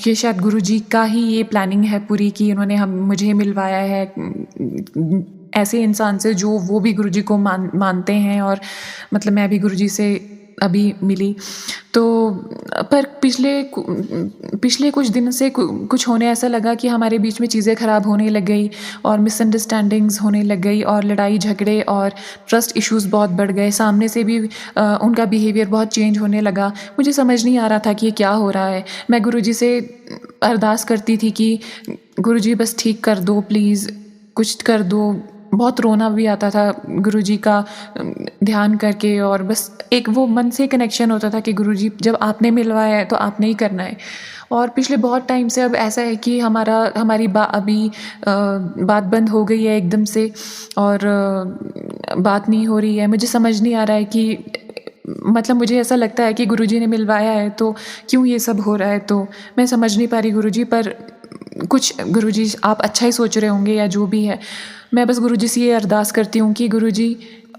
ये शायद गुरुजी का ही ये प्लानिंग है पूरी, कि उन्होंने मुझे मिलवाया है ऐसे इंसान से जो वो भी गुरुजी को मानते हैं। और मतलब मैं भी गुरुजी से अभी मिली। तो पर पिछले कुछ दिन से कुछ होने ऐसा लगा कि हमारे बीच में चीज़ें ख़राब होने लग गई और मिसअंडरस्टैंडिंग्स होने लग गई और लड़ाई झगड़े और ट्रस्ट इश्यूज़ बहुत बढ़ गए। सामने से भी उनका बिहेवियर बहुत चेंज होने लगा। मुझे समझ नहीं आ रहा था कि ये क्या हो रहा है। मैं गुरुजी से अरदास करती थी कि गुरुजी बस ठीक कर दो, प्लीज़ कुछ कर दो। बहुत रोना भी आता था गुरुजी का ध्यान करके और बस एक वो मन से कनेक्शन होता था कि गुरुजी जब आपने मिलवाया है तो आपने ही करना है। और पिछले बहुत टाइम से अब ऐसा है कि हमारी बात बंद हो गई है एकदम से और बात नहीं हो रही है। मुझे समझ नहीं आ रहा है कि मतलब मुझे ऐसा लगता है कि गुरुजी ने मिलवाया है तो क्यों ये सब हो रहा है। तो मैं समझ नहीं पा रही गुरुजी, पर कुछ गुरुजी आप अच्छा ही सोच रहे होंगे या जो भी है। मैं बस गुरुजी से ये अरदास करती हूँ कि गुरुजी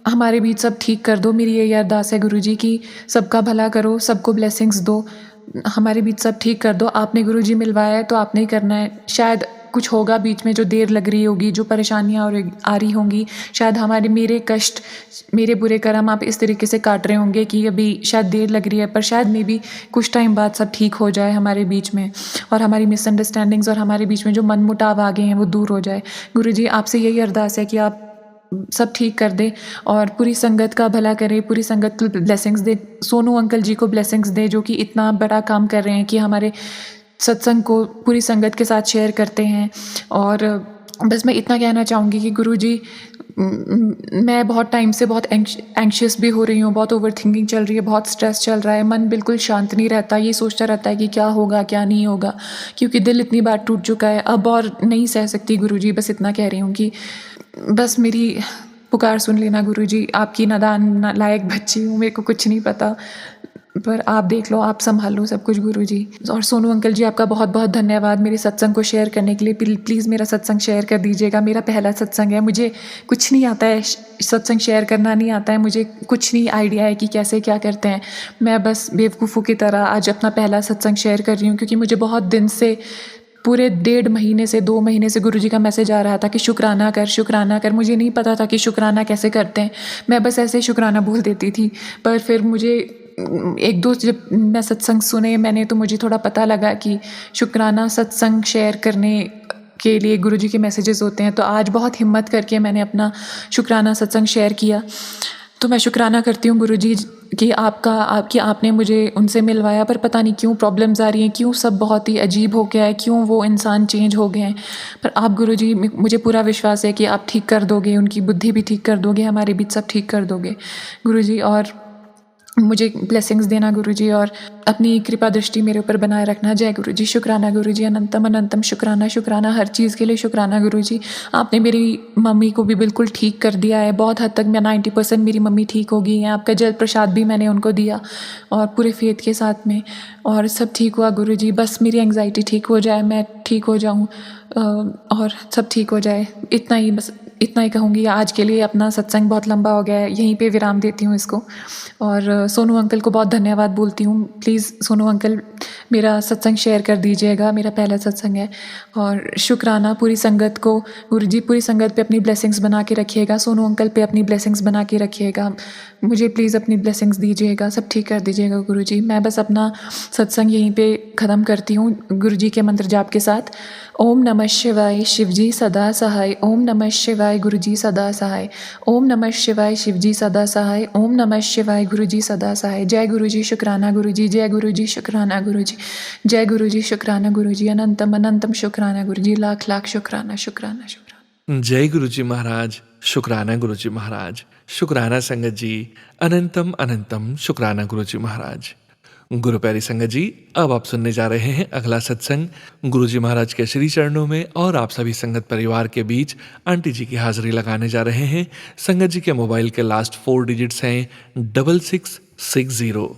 हमारे बीच सब ठीक कर दो। मेरी यही अरदास है गुरुजी कि सबका भला करो, सबको ब्लेसिंग्स दो, हमारे बीच सब ठीक कर दो। आपने गुरुजी मिलवाया है तो आपने ही करना है। शायद कुछ होगा बीच में जो देर लग रही होगी, जो परेशानियाँ आ रही होंगी, शायद मेरे कष्ट, मेरे बुरे कर्म आप इस तरीके से काट रहे होंगे कि अभी शायद देर लग रही है, पर शायद मे बी कुछ टाइम बाद सब ठीक हो जाए हमारे बीच में और हमारी मिसअंडरस्टैंडिंग्स और हमारे बीच में जो मन मुटाव आ गए हैं वो दूर हो जाए। गुरुजी आपसे यही अरदास है कि आप सब ठीक कर दे और पूरी संगत का भला करे, पूरी संगत को ब्लेसिंग्स दे। सोनू अंकल जी को ब्लेसिंग्स दे जो कि इतना बड़ा काम कर रहे हैं कि हमारे सत्संग को पूरी संगत के साथ शेयर करते हैं। और बस मैं इतना कहना चाहूँगी कि गुरुजी मैं बहुत टाइम से बहुत एंग्शियस भी हो रही हूँ, बहुत ओवर थिंकिंग चल रही है, बहुत स्ट्रेस चल रहा है, मन बिल्कुल शांत नहीं रहता, ये सोचता रहता है कि क्या होगा क्या नहीं होगा, क्योंकि दिल इतनी बार टूट चुका है, अब और नहीं सह सकती गुरुजी। बस इतना कह रही हूँ कि बस मेरी पुकार सुन लेना गुरुजी। आपकी नादान लायक बच्ची हूँ, मेरे को कुछ नहीं पता, पर आप देख लो, आप संभाल लो सब कुछ गुरुजी। और सोनू अंकल जी आपका बहुत बहुत धन्यवाद मेरे सत्संग को शेयर करने के लिए। प्लीज़ मेरा सत्संग शेयर कर दीजिएगा। मेरा पहला सत्संग है, मुझे कुछ नहीं आता है, सत्संग शेयर करना नहीं आता है, मुझे कुछ नहीं आइडिया है कि कैसे क्या करते हैं। मैं बस बेवकूफ़ों की तरह आज अपना पहला सत्संग शेयर कर रही हूँ, क्योंकि मुझे बहुत दिन से, पूरे 1.5 महीने से 2 महीने से गुरुजी का मैसेज आ रहा था कि शुक्राना कर, शुक्राना कर। मुझे नहीं पता था कि शुक्राना कैसे करते हैं, मैं बस ऐसे शुक्राना बोल देती थी। पर फिर मुझे एक दो जब मैं सत्संग सुने मैंने तो मुझे थोड़ा पता लगा कि शुक्राना सत्संग शेयर करने के लिए गुरुजी के मैसेजेस होते हैं। तो आज बहुत हिम्मत करके मैंने अपना शुक्राना सत्संग शेयर किया। तो मैं शुक्राना करती हूँ गुरुजी कि आपने मुझे उनसे मिलवाया, पर पता नहीं क्यों प्रॉब्लम्स आ रही हैं, क्यों सब बहुत ही अजीब हो गया है, क्यों वो इंसान चेंज हो गए हैं। पर आप गुरुजी, मुझे पूरा विश्वास है कि आप ठीक कर दोगे, उनकी बुद्धि भी ठीक कर दोगे, हमारे बीच सब ठीक कर दोगे गुरुजी। और मुझे ब्लेसिंग्स देना गुरुजी, और अपनी कृपा दृष्टि मेरे ऊपर बनाए रखना। जय गुरुजी। शुक्राना गुरुजी, अनंतम अनंतम शुक्राना। शुक्राना हर चीज़ के लिए शुक्राना गुरुजी। आपने मेरी मम्मी को भी बिल्कुल ठीक कर दिया है, बहुत हद तक मैं 90% मेरी मम्मी ठीक हो गई हैं। आपका जल प्रसाद भी मैंने उनको दिया और पूरे फेथ के साथ में, और सब ठीक हुआ गुरुजी। बस मेरी एंग्जाइटी ठीक हो जाए, मैं ठीक हो जाऊँ और सब ठीक हो जाए, इतना ही, बस इतना ही कहूँगी। आज के लिए अपना सत्संग बहुत लंबा हो गया है, यहीं पे विराम देती हूँ इसको। और सोनू अंकल को बहुत धन्यवाद बोलती हूँ। प्लीज़ सोनू अंकल मेरा सत्संग शेयर कर दीजिएगा, मेरा पहला सत्संग है। और शुक्राना पूरी संगत को गुरुजी, पूरी संगत पे अपनी ब्लेसिंग्स बना के रखिएगा। सोनू अंकल पे अपनी ब्लेसिंग्स बना के रखिएगा। मुझे प्लीज़ अपनी ब्लेसिंग्स दीजिएगा, सब ठीक कर दीजिएगा गुरुजी। मैं बस अपना सत्संग यहीं पे ख़त्म करती हूँ गुरुजी के मंत्र जाप के साथ। ओम नमः शिवाय शिवजी सदा सहाय। ओम नमः शिवाय गुरुजी सदा सहाय। ओम नमः शिवाय शिवजी सदा सहाय। ओम नमः शिवाय गुरुजी सदा सहाय। जय गुरुजी। शुक्राना गुरुजी। जय गुरुजी। शुक्राना गुरुजी। जय गुरुजी। शुक्राना गुरुजी। अनंतम अनंतम शुक्राना गुरुजी। लाख लाख शुक्राना शुक्राना शुक्राना। जय गुरुजी महाराज। शुक्राना गुरुजी महाराज। शुक्राना संगत जी। अनंतम अनंतम शुक्राना गुरुजी महाराज। गुरु प्यारी संगत जी, अब आप सुनने जा रहे हैं अगला सत्संग गुरुजी महाराज के श्री चरणों में, और आप सभी संगत परिवार के बीच आंटी जी की हाजिरी लगाने जा रहे हैं। संगत जी के मोबाइल के लास्ट 4 डिजिट्स हैं 6660।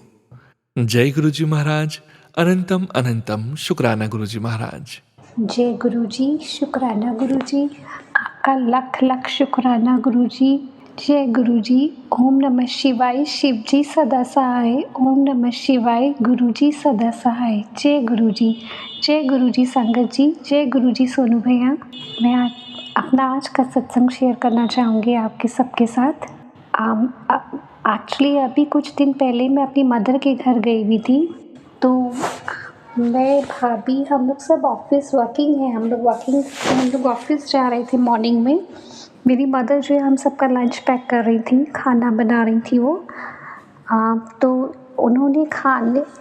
जय गुरुजी महाराज। अनंतम अनंतम शुक्राना गुरुजी महाराज। जय गुरुजी। शुक्राना गुरुजी। आपका लख लख शुक्राना गुरुजी। जय गुरुजी। ओम नमः शिवाय शिवजी सदा सहाय। ओम नमः शिवाय गुरुजी सदा सहाय। जय गुरुजी। जय गुरुजी संगत जी। जय गुरुजी सोनू भैया। मैं अपना आज का सत्संग शेयर करना चाहूँगी आपके सबके साथ। एक्चुअली अभी कुछ दिन पहले मैं अपनी मदर के घर गई हुई थी, तो मैं भाभी हम लोग सब ऑफिस वर्किंग है, हम लोग ऑफिस जा रहे थे मॉर्निंग में। मेरी मदर जो है हम सबका लंच पैक कर रही थी, खाना बना रही थी वो। तो उन्होंने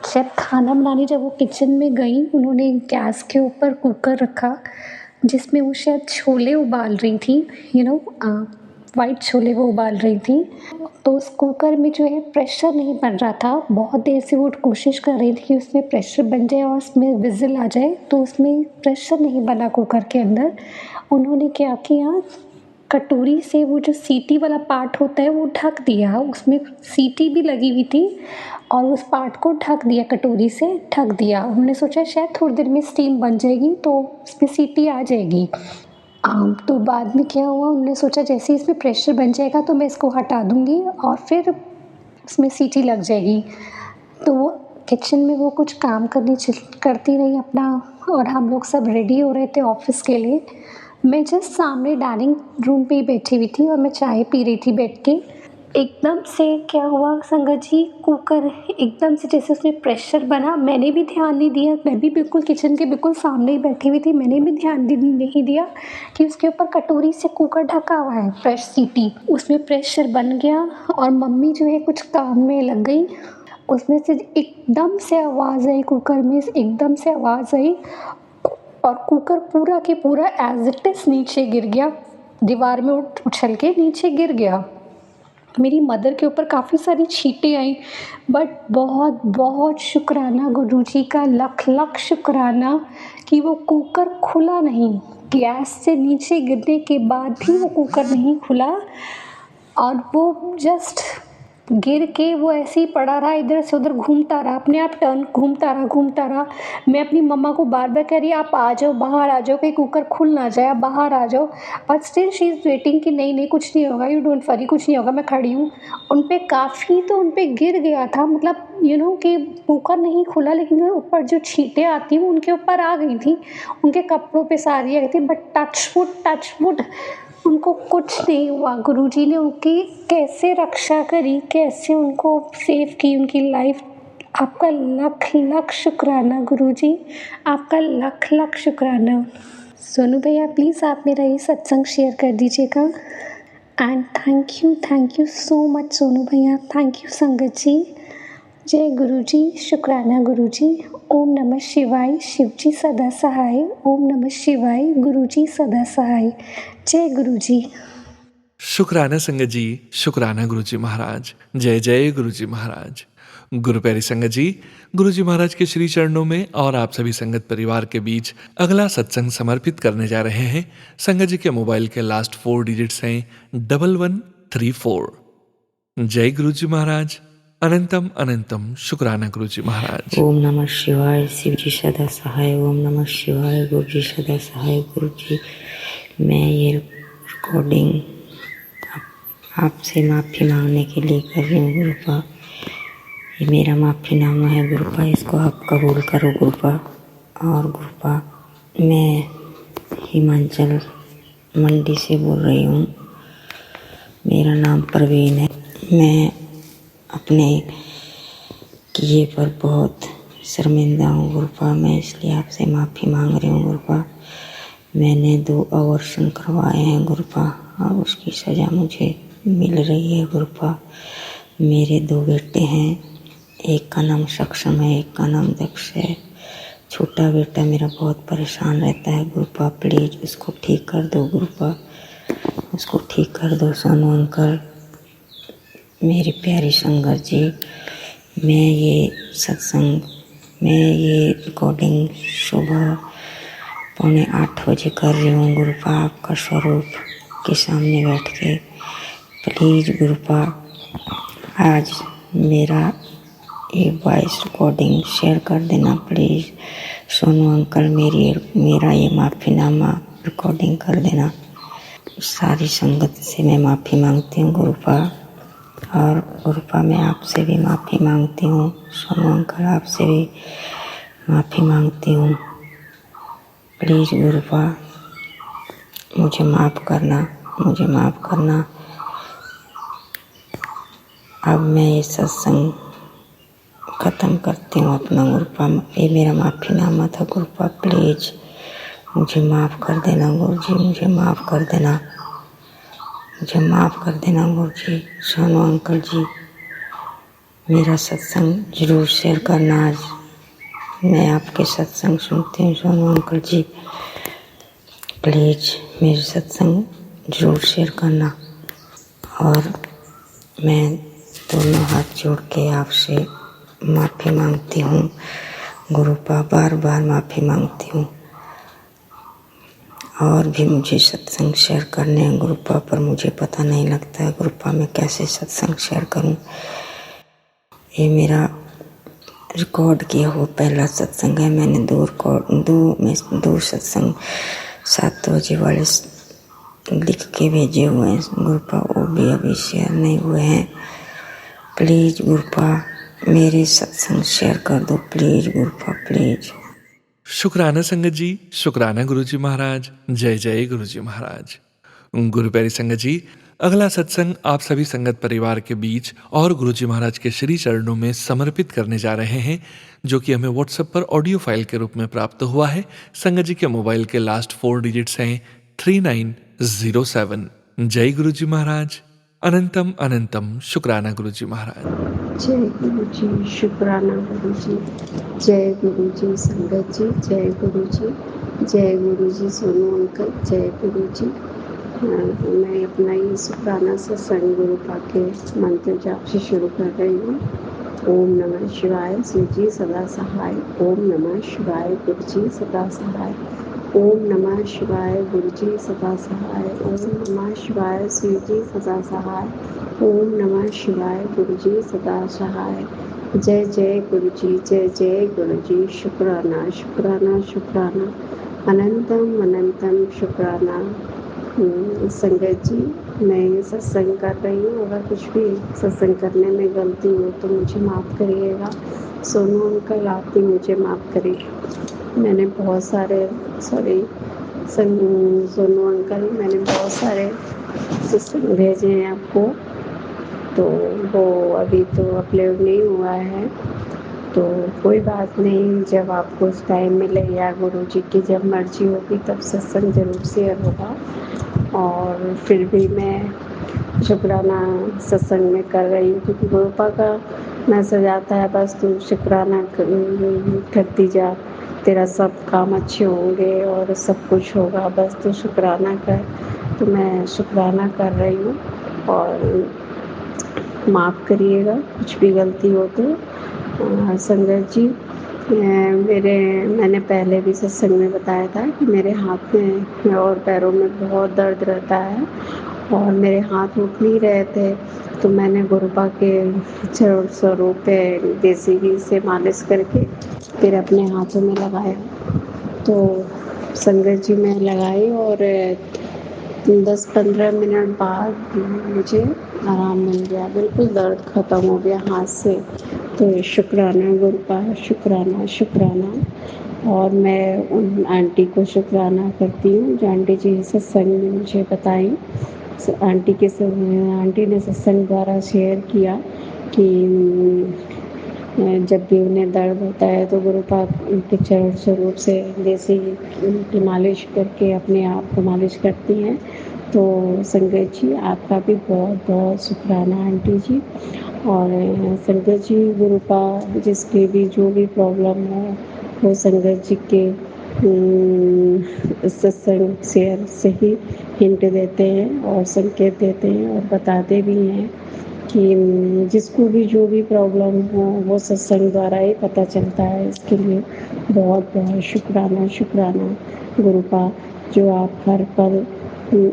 जब खाना बनाने जब वो किचन में गई, उन्होंने गैस के ऊपर कुकर रखा जिसमें वो शायद छोले उबाल रही थी, वाइट छोले वो उबाल रही थी। तो उस कुकर में जो है प्रेशर नहीं बन रहा था। बहुत देर से वो कोशिश कर रही थी कि उसमें प्रेशर बन जाए और उसमें विजिल आ जाए, तो उसमें प्रेशर नहीं बना कुकर के अंदर। उन्होंने क्या किया, कटोरी से वो जो सीटी वाला पार्ट होता है वो ढक दिया, उसमें सीटी भी लगी हुई थी, और उस पार्ट को ढक दिया, कटोरी से ढक दिया। उन्होंने सोचा शायद थोड़ी देर में स्टीम बन जाएगी तो उसमें सीटी आ जाएगी। तो बाद में क्या हुआ, उन्होंने सोचा जैसे ही इसमें प्रेशर बन जाएगा तो मैं इसको हटा दूँगी और फिर उसमें सीटी लग जाएगी। तो वो किचन में वो कुछ काम करती रही अपना, और हम लोग सब रेडी हो रहे थे ऑफिस के लिए। मैं जस्ट सामने डाइनिंग रूम पे ही बैठी हुई थी और मैं चाय पी रही थी बैठ के। एकदम से क्या हुआ संगत जी, कुकर एकदम से जैसे उसमें प्रेशर बना, मैंने भी ध्यान नहीं दिया, मैं भी बिल्कुल किचन के बिल्कुल सामने ही बैठी हुई थी, मैंने भी ध्यान नहीं दिया कि उसके ऊपर कटोरी से कुकर ढका हुआ है, फ्रेश सीटी उसमें प्रेशर बन गया। और मम्मी जो है कुछ काम में लग गई, उसमें से एकदम से आवाज़ आई, कुकर में एकदम से आवाज़ आई और कुकर पूरा के पूरा एज इट इज़ नीचे गिर गया, दीवार में उछल के नीचे गिर गया। मेरी मदर के ऊपर काफ़ी सारी छींटें आई, बट बहुत बहुत शुक्राना गुरुजी का, लख लख शुक्राना कि वो कुकर खुला नहीं। गैस से नीचे गिरने के बाद भी वो कुकर नहीं खुला, और वो जस्ट गिर के वो ऐसे ही पड़ा रहा, इधर से उधर घूमता रहा, अपने आप टर्न घूमता रहा। मैं अपनी मम्मा को बार बार कह रही आप आ जाओ, बाहर आ जाओ, कहीं कुकर खुल ना जाए, आप बाहर आ जाओ, but still she is waiting कि नहीं कुछ नहीं होगा, यू डोंट वरी, कुछ नहीं होगा, मैं खड़ी हूँ। उन पर काफ़ी तो उन पर गिर गया था, मतलब कि कुकर नहीं खुला, लेकिन ऊपर जो छींटें आती हैं उनके ऊपर आ गई थी, उनके कपड़ों पर सारी आ गई थी, बट टच वुड उनको कुछ नहीं हुआ। गुरुजी ने उनकी कैसे रक्षा करी, कैसे उनको सेव की, उनकी लाइफ। आपका लख लख शुक्राना गुरुजी, आपका लख लख शुक्राना। सोनू भैया प्लीज़ आप मेरा ये सत्संग शेयर कर दीजिएगा। And thank you so much Sonu भैया, थैंक यू संगत जी। जय गुरुजी। शुक्राना गुरुजी। ओम नमः शिवाय शिवजी सदा सहाय। ओम नमः शिवाय गुरुजी सदा सहाय। जय गुरुजी। शुक्राना संगत जी, शुक्राना गुरु जी महाराज। जय जय गुरु जी महाराज। गुरु प्यारी संगत जी, गुरु जी महाराज के श्री चरणों में और आप सभी संगत परिवार के बीच अगला सत्संग समर्पित करने जा रहे हैं। संगत जी के मोबाइल के लास्ट 4 डिजिट्स हैं 1134। जय गुरु जी महाराज। अनंतम अनंतम शुक्राना गुरु जी महाराज। ओम नमः शिवाय। शिव जी सदा सहाय। ओम नमः शिवाय। गुरु जी सदा सहाय। गुरु जी, मैं ये रिकॉर्डिंग आपसे माफ़ी मांगने के लिए कर रही हूँ गुरुपा। ये मेरा माफ़ीनामा है गुरुपा, इसको आप कबूल करो गुरुपा। और गुरुपा, मैं हिमाचल मंडी से बोल रही हूँ। मेरा नाम प्रवीण है। मैं अपने किए पर बहुत शर्मिंदा हूँ गुरुपा। मैं इसलिए आपसे माफ़ी मांग रही हूँ गुरुपा। मैंने 2 अबॉर्शन करवाए हैं गुरुपा और उसकी सज़ा मुझे मिल रही है गुरुपा। मेरे 2 बेटे हैं, एक का नाम सक्षम है, एक का नाम दक्ष है। छोटा बेटा मेरा बहुत परेशान रहता है गुरुपा, प्लीज़ उसको ठीक कर दो गुरुपा, उसको ठीक कर दो सोनू अंकल। मेरी प्यारी संगत जी, मैं ये सत्संग, मैं ये रिकॉर्डिंग सुबह 7:45 बजे कर रही हूँ गुरुपा, आपका स्वरूप के सामने बैठ के। प्लीज़ गुरुपा, आज मेरा ये वॉइस रिकॉर्डिंग शेयर कर देना प्लीज़। सोनू अंकल, मेरा ये माफ़ीनामा रिकॉर्डिंग कर देना। सारी संगत से मैं माफ़ी मांगती हूँ गुरुपा। और गुरुपा, मैं आपसे भी माफ़ी मांगती हूँ। सोनू अंकल, आपसे भी माफ़ी मांगती हूँ। प्लीज़ गुरुपा, मुझे माफ़ करना, मुझे माफ़ करना। अब मैं ये सत्संग ख़त्म करती हूँ अपना गुरुपा। ये मेरा माफ़ीनामा था गुरुपा, प्लीज़ मुझे माफ़ कर देना गुरु जी, मुझे माफ़ कर देना, मुझे माफ़ कर देना गुरु जी। सोनू अंकल जी, मेरा सत्संग ज़रूर शेयर करना। आज मैं आपके सत्संग सुनती हूँ सोनू अंकल जी, प्लीज़ मेरे सत्संग ज़रूर शेयर करना। और मैं दोनों हाथ जोड़ के आपसे माफ़ी मांगती हूँ गुरुपा, बार बार माफ़ी मांगती हूँ। और भी मुझे सत्संग शेयर करने हैं गुरुपा, पर मुझे पता नहीं लगता है गुरुपा मैं कैसे सत्संग शेयर करूँ। ये मेरा रिकॉर्ड किया हुआ पहला सत्संग है। मैंने 2 सत्संग 7 बजे वाले लिख के भेजे हुए हैं गुरुपा, वो भी अभी शेयर नहीं हुए हैं। प्लीज़ गुरुपा, मेरे सत्संग शेयर कर दो प्लीज़ गुरुपा, प्लीज़। शुक्राना संगत जी, शुक्राना गुरु जी महाराज। जय जय गुरु जी महाराज। गुरु प्यारी संगत जी, अगला सत्संग आप सभी संगत परिवार के बीच और गुरु जी महाराज के श्री चरणों में समर्पित करने जा रहे हैं, जो कि हमें व्हाट्सएप पर ऑडियो फाइल के रूप में प्राप्त हुआ है। संगत जी के मोबाइल के लास्ट 4 डिजिट्स हैं 3907। जय गुरु जी महाराज। अनंतम अनंतम शुक्राना गुरु जी महाराज। जय गुरु जी, शुक्राना गुरु जी। जय गुरु जी संगत जी, जय गुरु जी, जय गुरु जी सोनू अंकल, जय गुरु जी। मैं अपना ये शुक्राना सत्संग गुरुपा के मंत्र जाप से शुरू कर रही हूँ। ओम नमः शिवाय, शिव जी सदा सहाय। ओम नमः शिवाय, गुरु जी सदा सहाय। ओम नमः शिवाय, गुरु जी सदा सहाय। ओम नमः शिवाय, शिव जी सदा सहाय। ओम नमः शिवाय, गुरु जी सदा सहाय। जय जय गुरु जी, जय जय गुरु जी। शुक्राना शुक्राना शुक्राना, अनंतम अनंतम शुक्राना। संगत जी, मैं ये सत्संग कर रही हूँ, अगर कुछ भी सत्संग करने में गलती हो तो मुझे माफ़ करिएगा। सोनू अंकल, आप भी मुझे माफ़ करिए। मैंने बहुत सारे सोनू अंकल, मैंने बहुत सारे सत्संग भेजे हैं आपको, तो वो अभी तो अपलोड नहीं हुआ है। तो कोई बात नहीं, जब आपको उस टाइम मिले या गुरु जी की जब मर्जी होगी तब सत्संग ज़रूर शेयर होगा। और फिर भी मैं शुक्राना सत्संग में कर रही हूँ, क्योंकि गुरुपा का मैसेज आता है, बस तू शुक्राना करती जा, तेरा सब काम अच्छे होंगे और सब कुछ होगा, बस तू शुक्राना कर। तो मैं शुक्राना कर रही हूँ और माफ़ करिएगा कुछ भी गलती हो तो। संगत जी, मैंने पहले भी सत्संग में बताया था कि मेरे हाथ में और पैरों में बहुत दर्द रहता है और मेरे हाथ उठ नहीं रहे थे, तो मैंने गुरुपा के चरण स्वरूप पे देसी घी से मालिश करके फिर अपने हाथों में लगाया। तो संगत जी मैं लगाई और 10-15 मिनट बाद मुझे आराम मिल गया, बिल्कुल दर्द ख़त्म हो गया हाथ से। तो शुक्राना गुरुपा, शुक्राना शुक्राना। और मैं उन आंटी को शुक्राना करती हूँ जो आंटी जी सत्संग में मुझे बताई। आंटी ने सत्संग द्वारा शेयर किया कि जब भी उन्हें दर्द होता है तो गुरुपा उनके चरण स्वरूप से देसी की मालिश करके अपने आप को मालिश करती हैं। तो संगत जी आपका भी बहुत बहुत शुक्राना आंटी जी। और संगत जी गुरुपा जिसके भी जो भी प्रॉब्लम हो वो संगत जी के सत्संग शेयर से ही हिंट देते हैं और संकेत देते हैं और बताते भी हैं कि जिसको भी जो भी प्रॉब्लम हो वो सत्संग द्वारा ही पता चलता है। इसके लिए बहुत बहुत शुक्राना शुक्राना गुरुपा, जो आप हर पल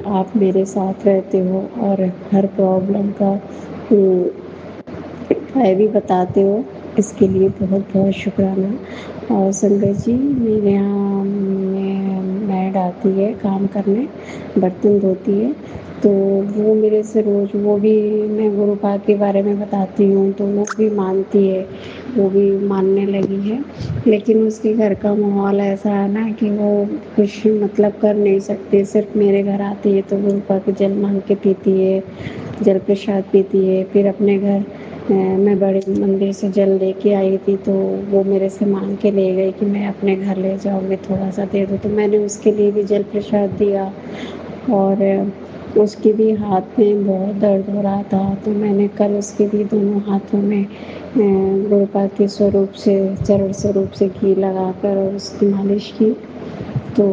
आप मेरे साथ रहते हो और हर प्रॉब्लम का उपाय भी बताते हो, इसके लिए बहुत बहुत शुक्राना। और संगत जी मेरे यहाँ मैड आती है काम करने, बर्तन धोती है, तो वो मेरे से रोज़ वो भी मैं गुरुपा के बारे में बताती हूँ तो वो भी मानती है, वो भी मानने लगी है। लेकिन उसके घर का माहौल ऐसा है ना कि वो कुछ मतलब कर नहीं सकती, सिर्फ मेरे घर आती है तो गुरुपा के जल मांग के पीती है, जल प्रसाद पीती है। फिर अपने घर मैं बड़े मंदिर से जल लेके आई थी तो वो मेरे से मांग के ले गई कि मैं अपने घर ले जाऊँगी, थोड़ा सा दे दो, तो मैंने उसके लिए भी जल प्रसाद दिया। और उसके भी हाथ में बहुत दर्द हो रहा था तो मैंने कल उसके भी दोनों हाथों में गुरुपा के स्वरूप से चरण स्वरूप से घी लगाकर और उसकी मालिश की। तो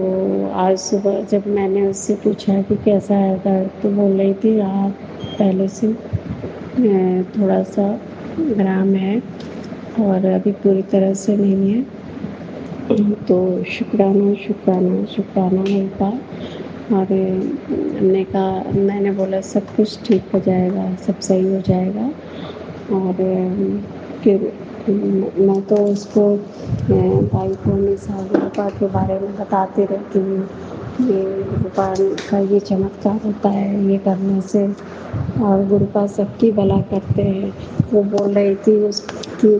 आज सुबह जब मैंने उससे पूछा कि कैसा है दर्द, तो बोल रही थी आप पहले से थोड़ा सा आराम है और अभी पूरी तरह से नहीं है। तो शुक्राना शुक्राना शुक्राना गुरुपा। और मैंने बोला सब कुछ ठीक हो जाएगा, सब सही हो जाएगा। और फिर मैं तो उसको भाई को हमेशा गुरुपा के बारे में बताती रहती हूँ, ये गुरुपा का ये चमत्कार होता है ये करने से, और गुरुपा सबकी भला करते हैं। वो बोल रही थी उसकी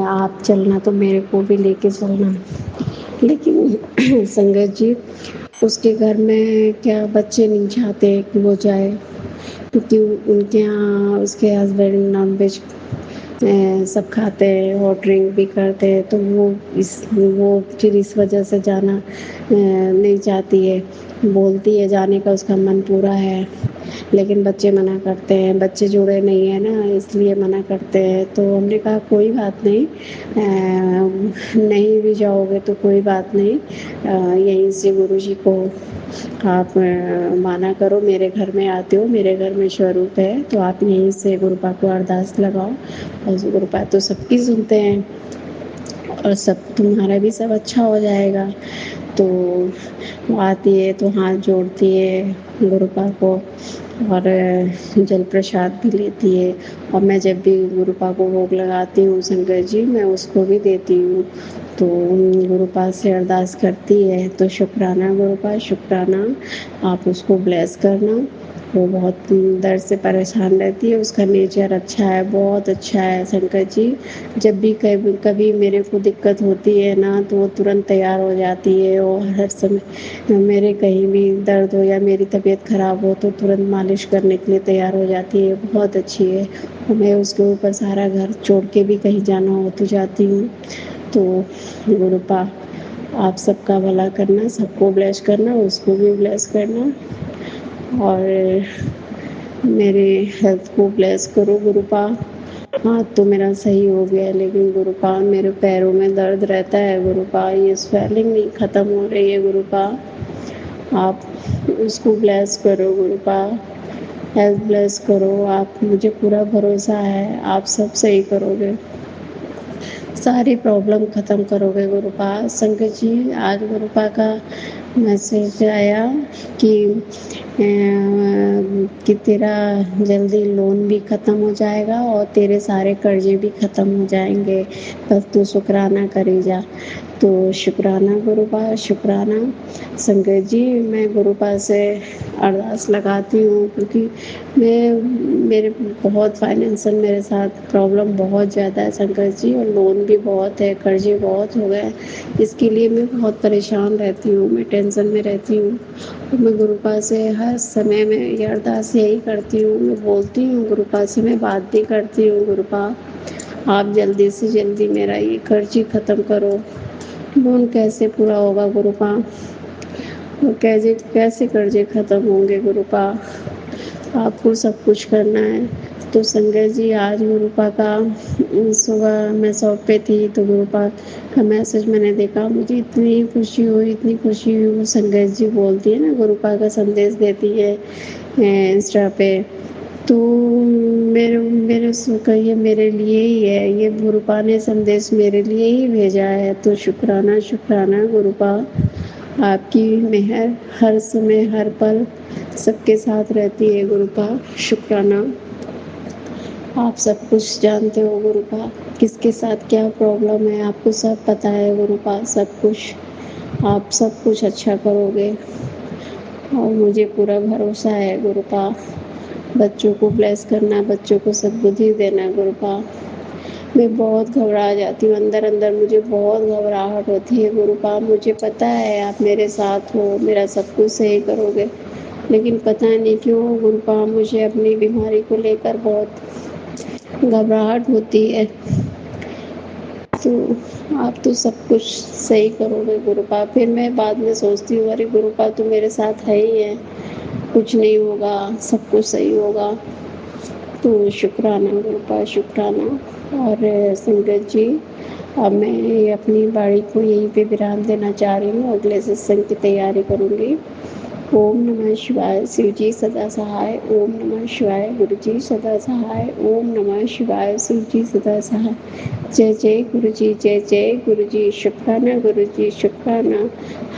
आप चलना तो मेरे को भी लेके चलना, लेकिन संगत जी उसके घर में क्या बच्चे नहीं चाहते कि वो जाए, क्योंकि उनके यहाँ उसके हस्बैंड नॉन वेज सब खाते हैं और ड्रिंक भी करते हैं, तो वो फिर इस वजह से जाना नहीं चाहती है। बोलती है जाने का उसका मन पूरा है, लेकिन बच्चे मना करते हैं, बच्चे जुड़े नहीं है ना इसलिए मना करते हैं। तो हमने कहा कोई बात नहीं, नहीं भी जाओगे तो कोई बात नहीं, यहीं से गुरुजी को आप माना करो, मेरे घर में आते हो, मेरे घर में स्वरूप है, तो आप यहीं से गुरुपा को अरदास लगाओ और गुरुपा तो सबकी सुनते हैं और सब तुम्हारा भी सब अच्छा हो जाएगा। तो वो आती है तो हाथ जोड़ती है गुरुपा को और जल प्रसाद भी लेती है। और मैं जब भी गुरुपा को भोग लगाती हूँ संगत जी मैं उसको भी देती हूँ, तो गुरुपा से अरदास करती है। तो शुक्राना गुरुपा, शुक्राना, आप उसको ब्लेस करना। वो बहुत दर्द से परेशान रहती है, उसका नेचर अच्छा है, बहुत अच्छा है शंकर जी। जब भी कभी मेरे को दिक्कत होती है ना तो वो तुरंत तैयार हो जाती है और हर समय मेरे कहीं भी दर्द हो या मेरी तबीयत ख़राब हो तो तुरंत मालिश करने के लिए तैयार हो जाती है, बहुत अच्छी है। और मैं उसके ऊपर सारा घर छोड़ के भी कहीं जाना हो तो जाती हूँ। तो गुरुपा आप सबका भला करना, सबको ब्लेस करना, उसको भी ब्लेस करना और मेरे हेल्थ को ब्लेस करो गुरुपा। हाथ तो मेरा सही हो गया लेकिन गुरुपा मेरे पैरों में दर्द रहता है गुरुपा, ये स्वेलिंग नहीं ख़त्म हो रही है गुरुपा। आप उसको ब्लेस करो गुरुपा, हेल्थ ब्लेस करो। आप, मुझे पूरा भरोसा है आप सब सही करोगे, सारी प्रॉब्लम ख़त्म करोगे गुरुपा। संकट जी, आज गुरुपा का मैसेज आया कि तेरा जल्दी लोन भी ख़त्म हो जाएगा और तेरे सारे कर्जे भी ख़त्म हो जाएंगे, बस तू शुक्राना करी जा। तो शुक्राना गुरुपा, शुक्राना। संकट जी, मैं गुरुपा से अरदास लगाती हूँ क्योंकि मेरे बहुत फाइनेंशियल मेरे साथ प्रॉब्लम बहुत ज़्यादा है संकट जी, और लोन भी बहुत है, कर्जे बहुत हो गए। इसके लिए मैं बहुत परेशान रहती हूँ, मैं टेंशन में रहती हूँ। और मैं गुरुपा से हर समय में ये अरदास यही करती हूँ, मैं बोलती हूँ गुरुपा से, मैं बात भी करती हूँ गुरुपा, आप जल्दी से जल्दी मेरा ये कर्ज ही ख़त्म करो। लोन कैसे पूरा होगा गुरुपा, और कैसे कैसे कर्जे ख़त्म होंगे गुरुपा, आपको सब कुछ करना है। तो संजय जी, आज गुरुपा का सुबह मैं शॉप पे थी तो गुरुपा का मैसेज मैंने देखा, मुझे इतनी खुशी हुई, इतनी खुशी हुई। वो संजय जी बोलती है ना, गुरुपा का संदेश देती है इंस्टा पे, तो मेरे मेरे का ये मेरे लिए ही है, ये गुरुपा ने संदेश मेरे लिए ही भेजा है। तो शुक्राना शुक्राना गुरुपा, आपकी मेहर हर समय हर पल सबके साथ रहती है गुरुपा, शुक्राना। आप सब कुछ जानते हो गुरुपा, किसके साथ क्या प्रॉब्लम है आपको सब पता है गुरुपा, सब कुछ, आप सब कुछ अच्छा करोगे और मुझे पूरा भरोसा है गुरुपा। बच्चों को ब्लेस करना, बच्चों को सद्बुद्धि देना गुरुपा। मैं बहुत घबरा जाती हूँ, अंदर अंदर मुझे बहुत घबराहट होती है गुरुपा। मुझे पता है आप मेरे साथ हो, मेरा सब कुछ सही करोगे, लेकिन पता नहीं क्यों गुरुपा मुझे अपनी बीमारी को लेकर बहुत घबराहट होती है। तो आप तो सब कुछ सही करोगे गुरुपा। फिर मैं बाद में सोचती हूँ, अरे गुरुपा तो मेरे साथ है ही है, कुछ नहीं होगा, सब कुछ सही होगा। तो शुक्राना गुरुपा, शुक्राना। और संगत जी, अब मैं अपनी बाड़ी को यहीं पे विराम देना चाह रही हूँ, अगले सत्संग की तैयारी करूँगी। ओम नमः शिवाय, शिव जी सदा सहाय। ओम नमः शिवाय, गुरु जी सदा सहाय। ओम नमः शिवाय, शिव जी सदा सहाय। जय जय गुरु जी, जय जय गुरु जी। शुक्राना गुरु जी, शुक्राना।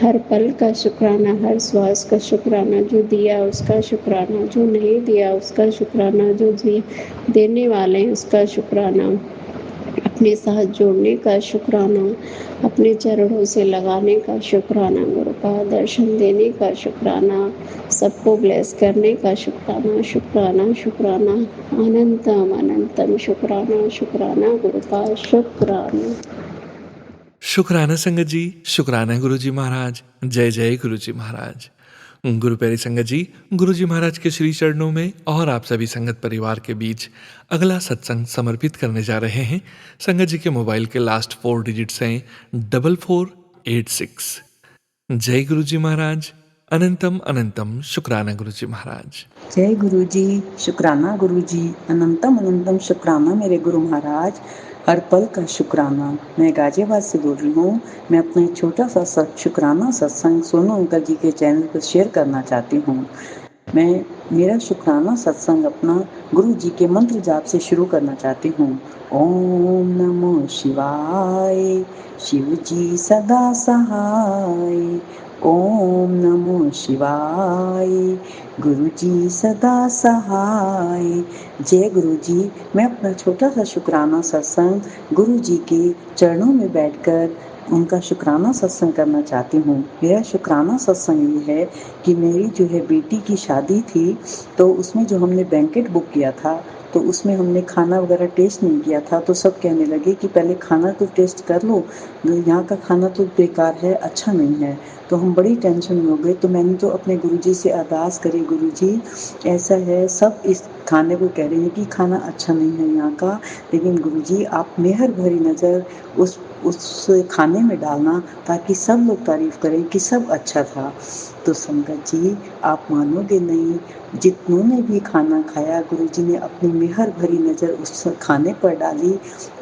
हर पल का शुक्राना, हर श्वास का शुक्राना, जो दिया उसका शुक्राना, जो नहीं दिया उसका शुक्राना, जो देने वाले हैं उसका शुक्राना, अपने साथ जोड़ने का शुक्राना, अपने चरणों से लगाने का शुक्राना गुरुपा, दर्शन देने का शुक्राना, सबको ब्लेस करने का शुक्राना, शुक्राना शुक्राना, अनंतम अनंतम शुक्राना, शुक्राना गुरुपा, शुक्राना। शुक्राना संगत जी, शुक्राना गुरु जी महाराज, जय जय गुरु जी महाराज। गुरु प्यारी संगत जी, गुरु जी महाराज के श्री चरणों में और आप सभी संगत परिवार के बीच अगला सत्संग समर्पित करने जा रहे हैं। संगत जी के मोबाइल के लास्ट 4 डिजिट्स हैं 4486। जय गुरु जी महाराज, अनंतम अनंतम शुक्राना गुरु जी महाराज। जय गुरु जी, शुक्राना गुरु जी, अनंतम अनंतम शुक्राना मेरे गुरु महाराज, हर पल का शुक्राना। मैं गाजियाबाद से बोल रही हूँ। मैं अपना एक छोटा सा शुक्राना सत्संग सोनू अंकल जी के चैनल पर शेयर करना चाहती हूँ। मैं मेरा शुक्राना सत्संग अपना गुरु जी के मंत्र जाप से शुरू करना चाहती हूँ। ओम नमो शिवाय, शिव जी सदा सहाय। ओम नमो शिवाय, गुरु जी सदा सहाय। जय गुरु जी। मैं अपना छोटा सा शुक्राना सत्संग गुरु जी के चरणों में बैठकर उनका शुक्राना सत्संग करना चाहती हूँ। मेरा शुक्राना सत्संग ये है कि मेरी जो है बेटी की शादी थी, तो उसमें जो हमने बैंकेट बुक किया था, तो उसमें हमने खाना वगैरह टेस्ट नहीं किया था। तो सब कहने लगे कि पहले खाना तो टेस्ट कर लो, यहाँ का खाना तो बेकार है, अच्छा नहीं है। तो हम बड़ी टेंशन में हो गए। तो मैंने तो अपने गुरुजी से अरदास करी, गुरुजी ऐसा है, सब इस खाने को कह रहे हैं कि खाना अच्छा नहीं है यहाँ का, लेकिन गुरुजी आप मेहर भरी नज़र उस उस खाने में डालना ताकि सब लोग तारीफ़ करें कि सब अच्छा था। तो संगत जी, आप मानोगे नहीं, जितनों ने भी खाना खाया गुरुजी ने अपनी मेहर भरी नज़र उस खाने पर डाली।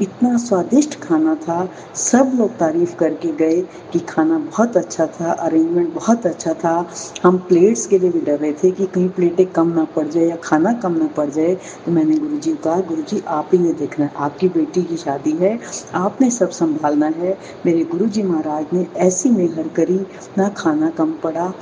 इतना स्वादिष्ट खाना था, सब लोग तारीफ़ करके गए कि खाना बहुत अच्छा था, अरेंजमेंट बहुत अच्छा था। हम प्लेट्स के लिए भी डर रहे थे कि कहीं प्लेटें कम ना पड़ जाए या खाना कम ना पड़ जाए। तो मैंने गुरुजी को कहा, गुरुजी आप ही ने देखना है, आपकी बेटी की शादी है, आपने सब संभालना है। मेरे गुरुजी महाराज ने ऐसी मेहर करी, ना खाना कम पड़ा,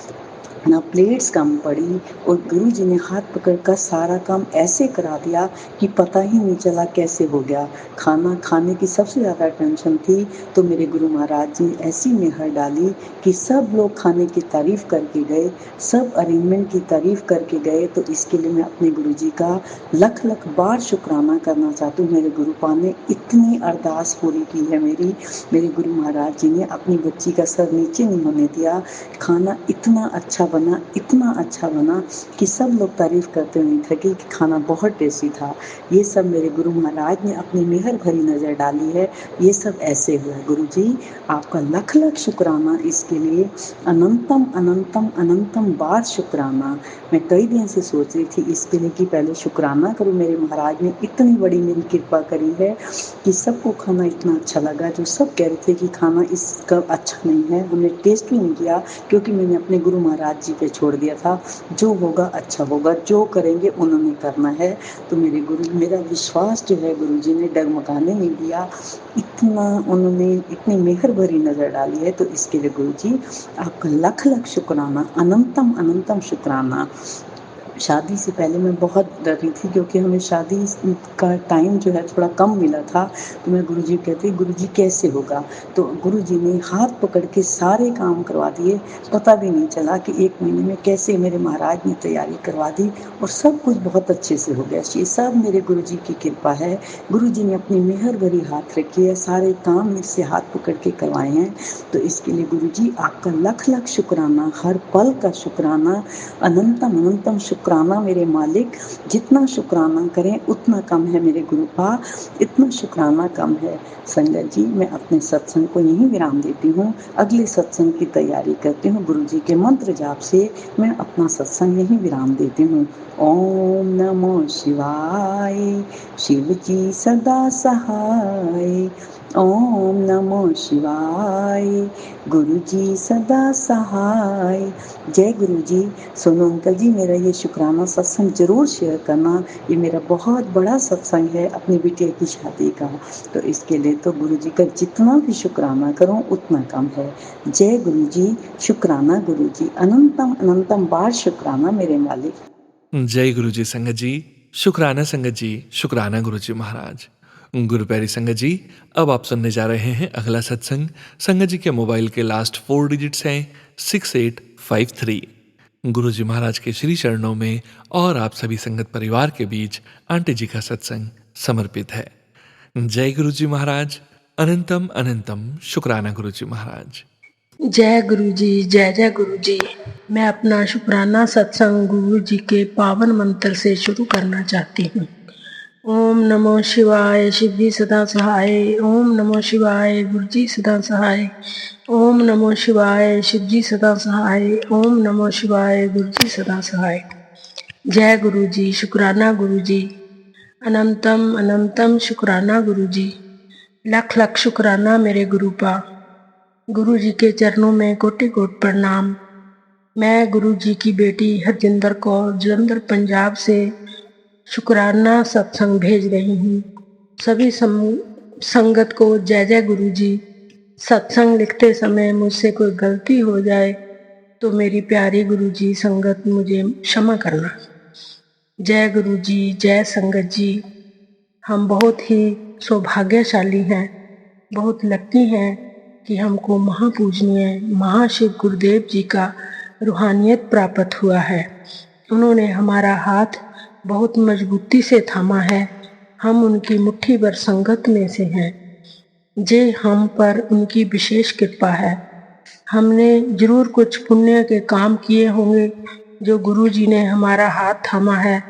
ना प्लेट्स कम पड़ी, और गुरुजी ने हाथ पकड़कर सारा काम ऐसे करा दिया कि पता ही नहीं चला कैसे हो गया। खाना खाने की सबसे ज़्यादा टेंशन थी, तो मेरे गुरु महाराज जी ने ऐसी मेहर डाली कि सब लोग खाने की तारीफ़ करके गए, सब अरेंजमेंट की तारीफ़ करके गए। तो इसके लिए मैं अपने गुरुजी का लख लख बार शुक्राना करना चाहती हूँ। मेरे गुरुपा ने इतनी अरदास पूरी की है मेरी। मेरे गुरु महाराज जी ने अपनी बच्ची का सर नीचे नहीं होने दिया। खाना इतना अच्छा बना, इतना अच्छा बना कि सब लोग तारीफ़ करते नहीं थके कि खाना बहुत टेस्टी था। ये सब मेरे गुरु महाराज ने अपनी मेहर भरी नज़र डाली है। ये सब ऐसे हुआ। गुरुजी, आपका लख लख शुक्राना इसके लिए, अनंतम अनंतम अनंतम बार शुक्राना। मैं कई दिन से सोच रही थी इसके लिए कि पहले शुक्राना करूँ। मेरे महाराज ने इतनी बड़ी मेरी कृपा करी है कि सबको खाना इतना अच्छा लगा। जो सब कह रहे थे कि खाना इसका अच्छा नहीं है, हमने टेस्ट भी नहीं किया, क्योंकि मैंने अपने गुरु महाराज जी पे छोड़ दिया था। जो होगा अच्छा होगा, जो करेंगे उन्होंने करना है। तो मेरा विश्वास जो है गुरुजी ने डगमगाने नहीं दिया। इतना उन्होंने इतनी मेहर भरी नज़र डाली है। तो इसके लिए गुरुजी आपका लख लख शुक्राना, अनंतम अनंतम शुक्राना। शादी से पहले मैं बहुत डर रही थी, क्योंकि हमें शादी का टाइम जो है थोड़ा कम मिला था। तो मैं गुरुजी को कहती, गुरुजी कैसे होगा? तो गुरुजी ने हाथ पकड़ के सारे काम करवा दिए। पता भी नहीं चला कि 1 महीने में कैसे मेरे महाराज ने तैयारी करवा दी, और सब कुछ बहुत अच्छे से हो गया। ये सब मेरे गुरुजी की कृपा है। गुरुजी ने अपनी मेहर भरी हाथ रखी है, सारे काम मुझसे हाथ पकड़ के करवाए हैं। तो इसके लिए गुरुजी आपका लख लख शुक्राना, हर पल का शुक्राना, अनंतम अनंतम शुक्राना मेरे मालिक। जितना शुक्राना करें उतना कम है मेरे गुरुपा, इतना शुक्राना कम है। संगत जी, मैं अपने सत्संग को यहीं विराम देती हूँ। अगले सत्संग की तैयारी करती हूँ। गुरुजी के मंत्र जाप से मैं अपना सत्संग यहीं विराम देती हूँ। ओम नमो शिवाय, शिव जी सदा सहाय। ओम नमो शिवाय, गुरु जी सदा सहाय। जय गुरु जी। सोनू अंकल जी, मेरा ये शुक्राना सत्संग जरूर शेयर करना। ये मेरा बहुत बड़ा सत्संग है अपनी बिटिया की शादी का। तो इसके लिए तो गुरु जी का जितना भी शुक्राना करूं उतना कम है। जय गुरु जी, शुक्राना गुरु जी, अनंतम अनंतम बार शुक्राना मेरे मालिक। जय गुरु जी संगत जी, शुक्राना संगत जी, शुक्राना गुरु जी महाराज। गुरु प्यारी संगत जी, अब आप सुनने जा रहे हैं अगला सत्संग। संगत जी के मोबाइल के लास्ट 4 डिजिट्स हैं 6853। गुरु जी महाराज के श्री चरणों में और आप सभी संगत परिवार के बीच आंटी जी का सत्संग समर्पित है। जय गुरु जी महाराज, अनंतम अनंतम शुक्राना गुरु जी महाराज। जय गुरु जी, जय जय गुरु जी। मैं अपना शुक्राना सत्संग गुरु जी के पावन मंत्र से शुरू करना चाहती हूँ। ओम नमो शिवाय, शिव जी सदा सहाय। ओम नमो शिवाय, गुरु जी सदा सहाय। ओम नमो शिवाय, शिव जी सदा सहाय। ओम नमो शिवाय, गुरु जी सदा सहाय। जय गुरु जी, शुक्राना गुरु जी, अनंतम अनंतम शुक्राना गुरु जी। लख लख शुक्राना मेरे गुरुपा। गुरु जी के चरणों में कोटि कोटि प्रणाम। मैं गुरु जी की बेटी हरजिंदर कौर जलंधर पंजाब से शुक्राना सत्संग भेज रही हूँ। सभी संगत को जय जय गुरु जी। सत्संग लिखते समय मुझसे कोई गलती हो जाए तो मेरी प्यारी गुरु जी संगत मुझे क्षमा करना। जय गुरु जी, जय संगत जी। हम बहुत ही सौभाग्यशाली हैं, बहुत लकी हैं कि हमको महापूजनीय महाशिव गुरुदेव जी का रूहानियत प्राप्त हुआ है। उन्होंने हमारा हाथ बहुत मजबूती से थामा है। हम उनकी मुट्ठी भर संगत में से हैं। जे हम पर उनकी विशेष कृपा है। हमने जरूर कुछ पुण्य के काम किए होंगे जो गुरु जी ने हमारा हाथ थामा है।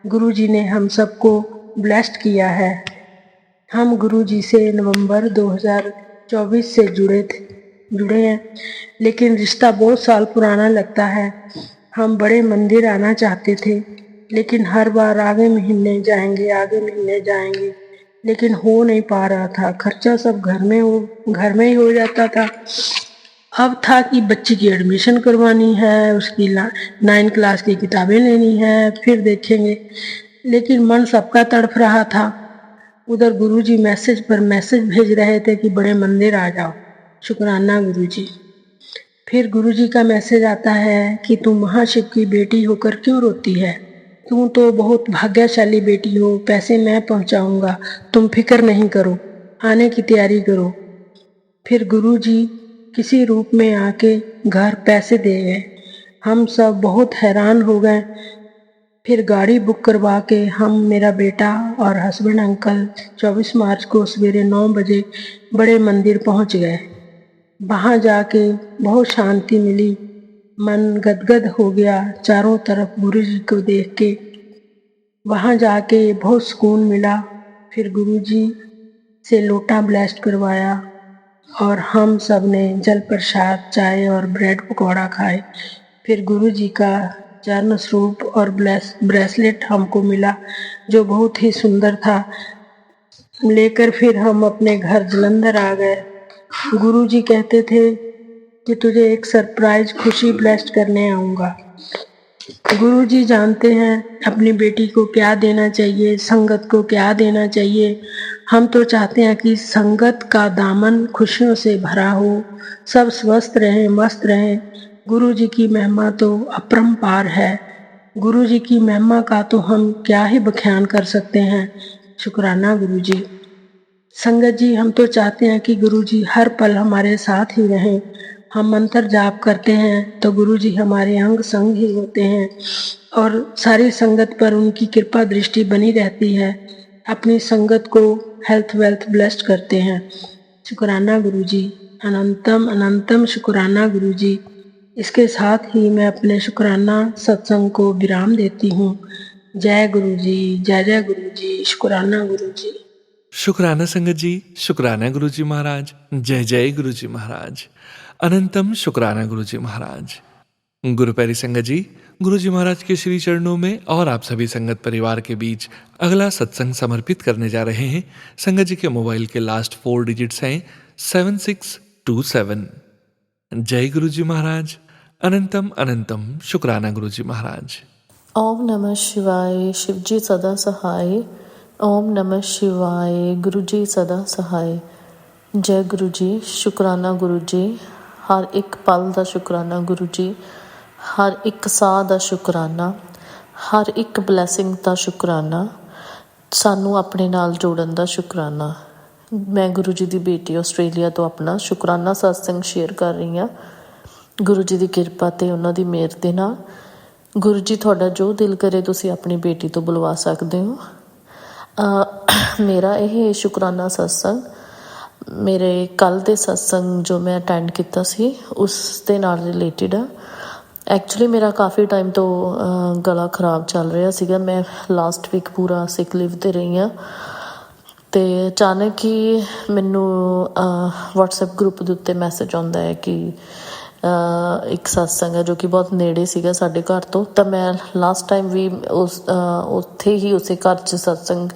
गुरु जी ने हम सबको ब्लेस्ड किया है। हम गुरु जी से नवंबर 24 से जुड़े हैं, लेकिन रिश्ता बहुत साल पुराना लगता है। हम बड़े मंदिर आना चाहते थे, लेकिन हर बार आगे महीने जाएंगे, लेकिन हो नहीं पा रहा था। खर्चा सब घर में ही हो जाता था। अब था कि बच्ची की एडमिशन करवानी है, उसकी 9 क्लास की किताबें लेनी है, फिर देखेंगे। लेकिन मन सबका तड़फ रहा था। उधर गुरुजी मैसेज पर मैसेज भेज रहे थे कि बड़े मंदिर आ जाओ। शुक्राना गुरुजी। फिर गुरुजी का मैसेज आता है कि तुम महाशिव की बेटी होकर क्यों रोती है? तुम तो बहुत भाग्यशाली बेटी हो, पैसे मैं पहुंचाऊंगा, तुम फिक्र नहीं करो, आने की तैयारी करो। फिर गुरुजी किसी रूप में आके घर पैसे दे गए। हम सब बहुत हैरान हो गए। फिर गाड़ी बुक करवा के हम, मेरा बेटा और हस्बैंड अंकल 24 मार्च को सवेरे 9 बजे बड़े मंदिर पहुंच गए। वहाँ जाके बहुत शांति मिली, मन गदगद हो गया चारों तरफ गुरुजी को देख के। वहाँ जाके बहुत सुकून मिला। फिर गुरुजी से लोटा ब्लेस्ड करवाया और हम सब ने जल प्रसाद, चाय और ब्रेड पकौड़ा खाए। फिर गुरुजी का चरण स्वरूप और ब्रेसलेट हमको मिला, जो बहुत ही सुंदर था। लेकर फिर हम अपने घर जलंधर आ गए। गुरुजी कहते थे कि तुझे एक सरप्राइज खुशी ब्लेस्ड करने आऊँगा। गुरुजी जानते हैं अपनी बेटी को क्या देना चाहिए, संगत को क्या देना चाहिए। हम तो चाहते हैं कि संगत का दामन खुशियों से भरा हो, सब स्वस्थ रहें, मस्त रहें। गुरुजी की महिमा तो अपरंपार है। गुरुजी की महिमा का तो हम क्या ही बखान कर सकते हैं। शुक्राना गुरुजी। संगत जी, हम तो चाहते हैं कि गुरुजी हर पल हमारे साथ ही रहें। हम मंत्र जाप करते हैं तो गुरुजी हमारे अंग संग ही होते हैं और सारी संगत पर उनकी कृपा दृष्टि बनी रहती है। अपनी संगत को हेल्थ वेल्थ ब्लेस्ड करते हैं। शुक्राना गुरुजी, अनंतम अनंतम शुक्राना गुरुजी। इसके साथ ही मैं अपने शुक्राना सत्संग को विराम देती हूँ। जय गुरुजी, जय जय गुरुजी, शुक्राना गुरुजी। शुक्राना संगत जी, शुक्राना गुरुजी महाराज, जय जय गुरुजी महाराज, अनंतम शुक्राना गुरुजी महाराज। गुरु प्यारी संगत जी, गुरुजी महाराज के श्री चरणों में और आप सभी संगत परिवार के बीच अगला सत्संग समर्पित करने जा रहे हैं। संगत जी के मोबाइल के लास्ट 4 डिजिट्स हैं 7627। जय गुरुजी महाराज, अनंतम अनंतम शुक्राना गुरुजी महाराज। ओम नमः शिवाय, शिवजी सदा सहाय। ओम नमः शिवाय, गुरुजी सदा सहाय। जय गुरु जी, शुक्राना गुरु जी, हर एक पल ਦਾ ਸ਼ੁਕਰਾਨਾ ਗੁਰੂ ਜੀ, ਹਰ ਇੱਕ ਸਾਹ ਦਾ ਸ਼ੁਕਰਾਨਾ, ਹਰ ਇੱਕ ਬਲੈਸਿੰਗ ਦਾ ਸ਼ੁਕਰਾਨਾ, ਸਾਨੂੰ ਆਪਣੇ ਨਾਲ ਜੋੜਨ ਦਾ ਸ਼ੁਕਰਾਨਾ। ਮੈਂ ਗੁਰੂ ਜੀ ਦੀ ਬੇਟੀ ਆਸਟ੍ਰੇਲੀਆ ਤੋਂ ਆਪਣਾ ਸ਼ੁਕਰਾਨਾ ਸਤਸੰਗ ਸ਼ੇਅਰ ਕਰ ਰਹੀ ਹਾਂ। ਗੁਰੂ ਜੀ ਦੀ ਕਿਰਪਾ ਤੇ ਉਹਨਾਂ ਦੀ ਮਿਹਰ ਦੇ ਨਾਲ। ਗੁਰੂ ਜੀ, ਤੁਹਾਡਾ ਜੋ ਦਿਲ ਕਰੇ ਤੁਸੀਂ ਆਪਣੀ ਬੇਟੀ ਤੋਂ ਬੁਲਵਾ ਸਕਦੇ ਹੋ। ਮੇਰਾ ਇਹ ਸ਼ੁਕਰਾਨਾ ਸਤਸੰਗ ਮੇਰੇ ਕੱਲ੍ਹ ਦੇ ਸਤਸੰਗ ਜੋ ਮੈਂ ਅਟੈਂਡ ਕੀਤਾ ਸੀ ਉਸ ਦੇ ਨਾਲ ਰਿਲੇਟਿਡ ਆ। ਐਕਚੁਅਲੀ ਮੇਰਾ ਕਾਫੀ ਟਾਈਮ ਤੋਂ ਗਲਾ ਖਰਾਬ ਚੱਲ ਰਿਹਾ ਸੀਗਾ। ਮੈਂ ਲਾਸਟ ਵੀਕ ਪੂਰਾ ਸਿਕ ਲੀਵ 'ਤੇ ਰਹੀ ਹਾਂ ਅਤੇ ਅਚਾਨਕ ਹੀ ਮੈਨੂੰ ਵਟਸਐਪ ਗਰੁੱਪ ਦੇ ਉੱਤੇ ਮੈਸੇਜ ਆਉਂਦਾ ਹੈ ਕਿ ਇੱਕ ਸਤਸੰਗ ਹੈ ਜੋ ਕਿ ਬਹੁਤ ਨੇੜੇ ਸੀਗਾ ਸਾਡੇ ਘਰ ਤੋਂ। ਤਾਂ ਮੈਂ ਲਾਸਟ ਟਾਈਮ ਵੀ ਉੱਥੇ ਹੀ ਉਸੇ ਘਰ 'ਚ ਸਤਸੰਗ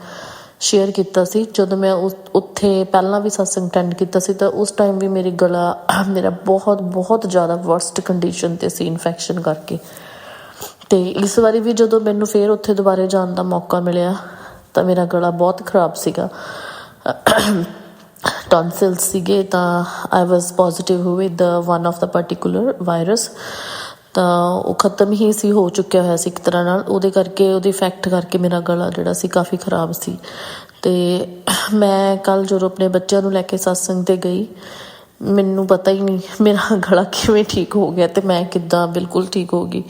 ਸ਼ੇਅਰ ਕੀਤਾ ਸੀ। ਜਦੋਂ ਮੈਂ ਉੱਥੇ ਪਹਿਲਾਂ ਵੀ ਸਤਸੰਗ ਅਟੈਂਡ ਕੀਤਾ ਸੀ ਤਾਂ ਉਸ ਟਾਈਮ ਵੀ ਮੇਰਾ ਬਹੁਤ ਜ਼ਿਆਦਾ ਵਰਸਟ ਕੰਡੀਸ਼ਨ 'ਤੇ ਸੀ ਇਨਫੈਕਸ਼ਨ ਕਰਕੇ। ਅਤੇ ਇਸ ਵਾਰੀ ਵੀ ਜਦੋਂ ਮੈਨੂੰ ਫਿਰ ਉੱਥੇ ਦੁਬਾਰੇ ਜਾਣ ਦਾ ਮੌਕਾ ਮਿਲਿਆ ਤਾਂ ਮੇਰਾ ਗਲਾ ਬਹੁਤ ਖਰਾਬ ਸੀਗਾ। ਟੌਨਸਿਲਸ ਸੀਗੇ ਤਾਂ I was positive with one of the particular virus. ਤਾਂ ਉਹ ਖਤਮ ਹੀ ਸੀ, ਹੋ ਚੁੱਕਿਆ ਹੋਇਆ ਸੀ ਇੱਕ ਤਰ੍ਹਾਂ ਨਾਲ। ਉਹਦੇ ਕਰਕੇ, ਉਹਦੇ ਇਫੈਕਟ ਕਰਕੇ ਮੇਰਾ ਗਲਾ ਜਿਹੜਾ ਸੀ ਕਾਫੀ ਖਰਾਬ ਸੀ। ਅਤੇ ਮੈਂ ਕੱਲ੍ਹ ਜਦੋਂ ਆਪਣੇ ਬੱਚਿਆਂ ਨੂੰ ਲੈ ਕੇ ਸਤਸੰਗ 'ਤੇ ਗਈ, ਮੈਨੂੰ ਪਤਾ ਹੀ ਨਹੀਂ ਮੇਰਾ ਗਲਾ ਕਿਵੇਂ ਠੀਕ ਹੋ ਗਿਆ ਅਤੇ ਮੈਂ ਕਿੱਦਾਂ ਬਿਲਕੁਲ ਠੀਕ ਹੋ ਗਈ।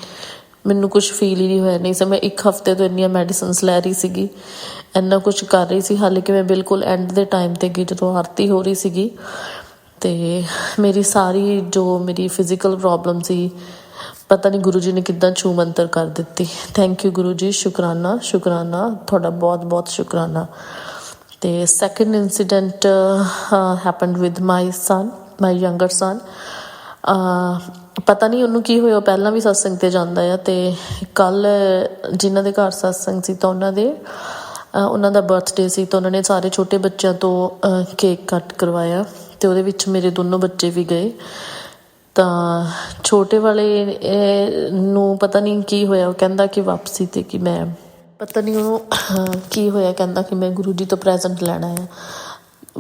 ਮੈਨੂੰ ਕੁਛ ਫੀਲ ਹੀ ਨਹੀਂ ਹੋਇਆ। ਨਹੀਂ ਸੀ ਮੈਂ 1 ਹਫ਼ਤੇ ਤੋਂ ਇੰਨੀਆਂ ਮੈਡੀਸਨਸ ਲੈ ਰਹੀ ਸੀਗੀ, ਇੰਨਾ ਕੁਛ ਕਰ ਰਹੀ ਸੀ। ਹਾਲੇ ਕਿ ਮੈਂ ਬਿਲਕੁਲ ਐਂਡ ਦੇ ਟਾਈਮ 'ਤੇ ਗਈ ਜਦੋਂ ਆਰਤੀ ਹੋ ਰਹੀ ਸੀਗੀ। ਅਤੇ ਮੇਰੀ ਸਾਰੀ ਜੋ ਮੇਰੀ ਫਿਜ਼ੀਕਲ ਪ੍ਰੋਬਲਮ ਸੀ, ਪਤਾ ਨਹੀਂ ਗੁਰੂ ਜੀ ਨੇ ਕਿੱਦਾਂ ਛੂ ਮੰਤਰ ਕਰ ਦਿੱਤੀ। ਥੈਂਕ ਯੂ ਗੁਰੂ ਜੀ, ਸ਼ੁਕਰਾਨਾ ਸ਼ੁਕਰਾਨਾ, ਤੁਹਾਡਾ ਬਹੁਤ ਬਹੁਤ ਸ਼ੁਕਰਾਨਾ। ਤੇ second incident happened with my younger son. ਪਤਾ ਨਹੀਂ ਉਹਨੂੰ ਕੀ ਹੋਇਆ, ਪਹਿਲਾਂ ਵੀ ਸਤਸੰਗ 'ਤੇ ਜਾਂਦਾ ਆ। ਅਤੇ ਕੱਲ੍ਹ ਜਿਨ੍ਹਾਂ ਦੇ ਘਰ ਸਤਸੰਗ ਸੀ ਤਾਂ ਉਹਨਾਂ ਦਾ ਬਰਥਡੇ ਸੀ, ਤਾਂ ਉਹਨਾਂ ਨੇ ਸਾਰੇ ਛੋਟੇ ਬੱਚਿਆਂ ਤੋਂ ਕੇਕ ਕੱਟ ਕਰਵਾਇਆ ਅਤੇ ਉਹਦੇ ਵਿੱਚ ਮੇਰੇ ਦੋਨੋਂ ਬੱਚੇ ਵੀ ਗਏ। ਤਾਂ ਛੋਟੇ ਵਾਲੇ ਨੂੰ ਪਤਾ ਨਹੀਂ ਕੀ ਹੋਇਆ, ਉਹ ਕਹਿੰਦਾ ਕਿ ਵਾਪਸੀ 'ਤੇ ਕਿ ਮੈਂ ਪਤਾ ਨਹੀਂ ਉਹਨੂੰ ਕੀ ਹੋਇਆ, ਕਹਿੰਦਾ ਕਿ ਮੈਂ ਗੁਰੂ ਜੀ ਤੋਂ ਪ੍ਰੈਜ਼ੈਂਟ ਲੈਣਾ ਆ।